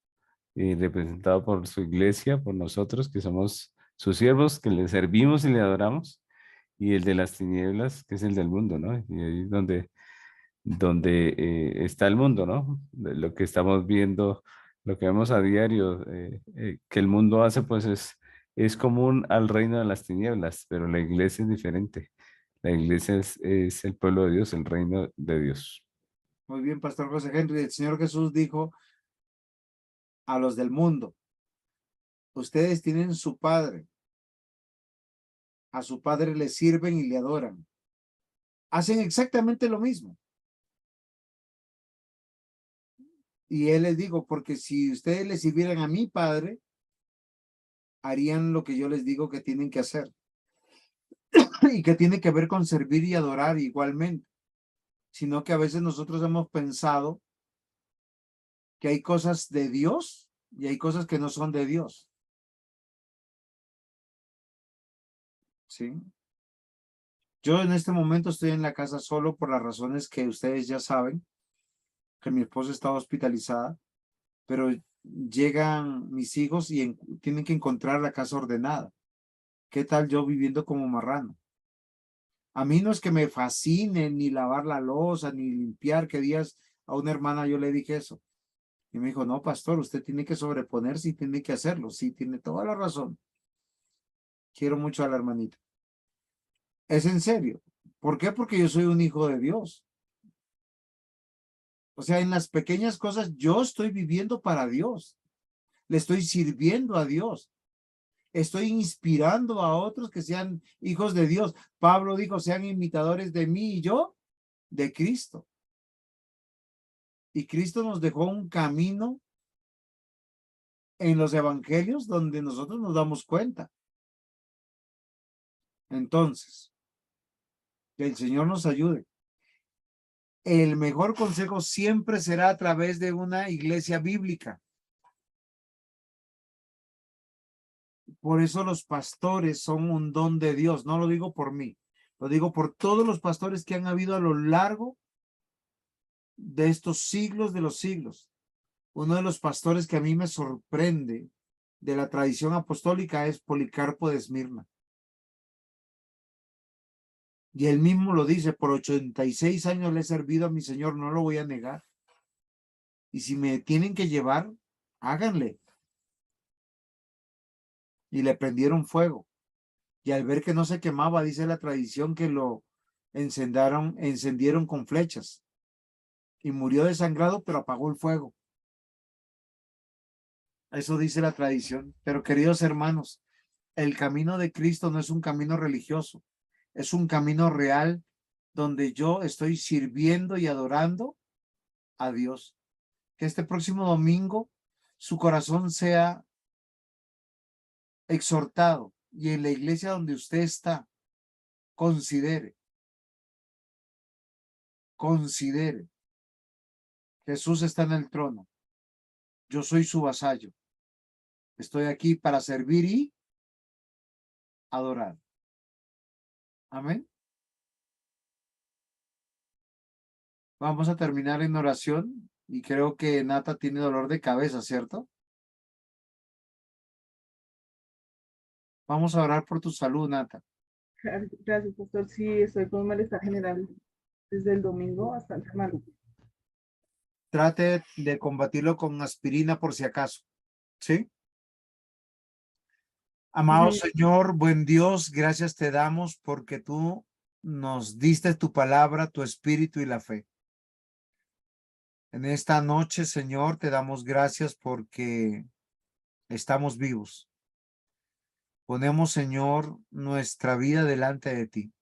representado por su iglesia, por nosotros que somos sus siervos, que le servimos y le adoramos, y el de las tinieblas, que es el del mundo, ¿no? Y ahí es donde está el mundo, ¿no? De lo que estamos viendo, lo que vemos a diario, que el mundo hace, pues es común al reino de las tinieblas, pero la iglesia es diferente. La iglesia es el pueblo de Dios, el reino de Dios. Muy bien, Pastor José Henry. El Señor Jesús dijo a los del mundo, ustedes tienen su padre. A su padre le sirven y le adoran. Hacen exactamente lo mismo. Y él les digo, porque si ustedes le sirvieran a mi padre, harían lo que yo les digo que tienen que hacer. Y que tiene que ver con servir y adorar igualmente. Sino que a veces nosotros hemos pensado que hay cosas de Dios y hay cosas que no son de Dios. ¿Sí? Yo en este momento estoy en la casa solo por las razones que ustedes ya saben, que mi esposa está hospitalizada, pero llegan mis hijos y tienen que encontrar la casa ordenada. ¿Qué tal yo viviendo como marrano? A mí no es que me fascine ni lavar la loza, ni limpiar, que días a una hermana yo le dije eso. Y me dijo, no, pastor, usted tiene que sobreponerse y tiene que hacerlo. Sí, tiene toda la razón. Quiero mucho a la hermanita. Es en serio. ¿Por qué? Porque yo soy un hijo de Dios. O sea, en las pequeñas cosas yo estoy viviendo para Dios. Le estoy sirviendo a Dios. Estoy inspirando a otros que sean hijos de Dios. Pablo dijo, sean imitadores de mí y yo de Cristo. Y Cristo nos dejó un camino en los evangelios donde nosotros nos damos cuenta. Entonces, que el Señor nos ayude. El mejor consejo siempre será a través de una iglesia bíblica. Por eso los pastores son un don de Dios. No lo digo por mí, lo digo por todos los pastores que han habido a lo largo de estos siglos de los siglos. Uno de los pastores que a mí me sorprende de la tradición apostólica es Policarpo de Esmirna. Y él mismo lo dice, por 86 años le he servido a mi Señor, no lo voy a negar. Y si me tienen que llevar, háganle. Y le prendieron fuego. Y al ver que no se quemaba, dice la tradición que lo encendieron con flechas. Y murió desangrado, pero apagó el fuego. Eso dice la tradición. Pero queridos hermanos, el camino de Cristo no es un camino religioso. Es un camino real donde yo estoy sirviendo y adorando a Dios. Que este próximo domingo su corazón sea exhortado y en la iglesia donde usted está, considere, Jesús está en el trono. Yo soy su vasallo. Estoy aquí para servir y adorar. Amén. Vamos a terminar en oración y creo que Nata tiene dolor de cabeza, ¿cierto? Vamos a orar por tu salud, Nata. Gracias, pastor. Sí, estoy con un malestar general desde el domingo hasta el malo. Trate de combatirlo con aspirina por si acaso. ¿Sí? Amado Señor, buen Dios, gracias te damos porque tú nos diste tu palabra, tu espíritu y la fe. En esta noche, Señor, te damos gracias porque estamos vivos. Ponemos, Señor, nuestra vida delante de ti.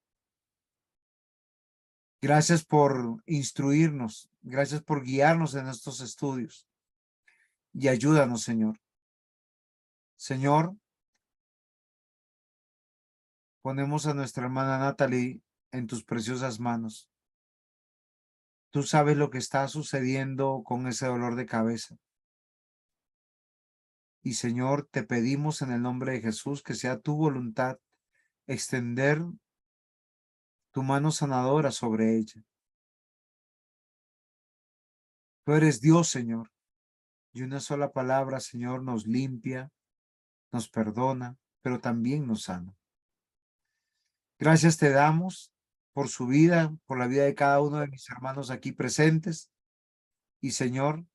Gracias por instruirnos, gracias por guiarnos en estos estudios. Y ayúdanos, Señor. Señor, ponemos a nuestra hermana Natalie en tus preciosas manos. Tú sabes lo que está sucediendo con ese dolor de cabeza. Y Señor, te pedimos en el nombre de Jesús que sea tu voluntad extender tu mano sanadora sobre ella. Tú eres Dios, Señor, y una sola palabra, Señor, nos limpia, nos perdona, pero también nos sana. Gracias te damos por su vida, por la vida de cada uno de mis hermanos aquí presentes. Y Señor,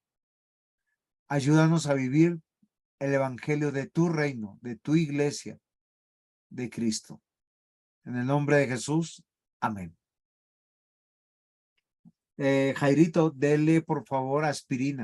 ayúdanos a vivir el evangelio de tu reino, de tu iglesia, de Cristo. En el nombre de Jesús, amén. Jairito, dele por favor aspirina.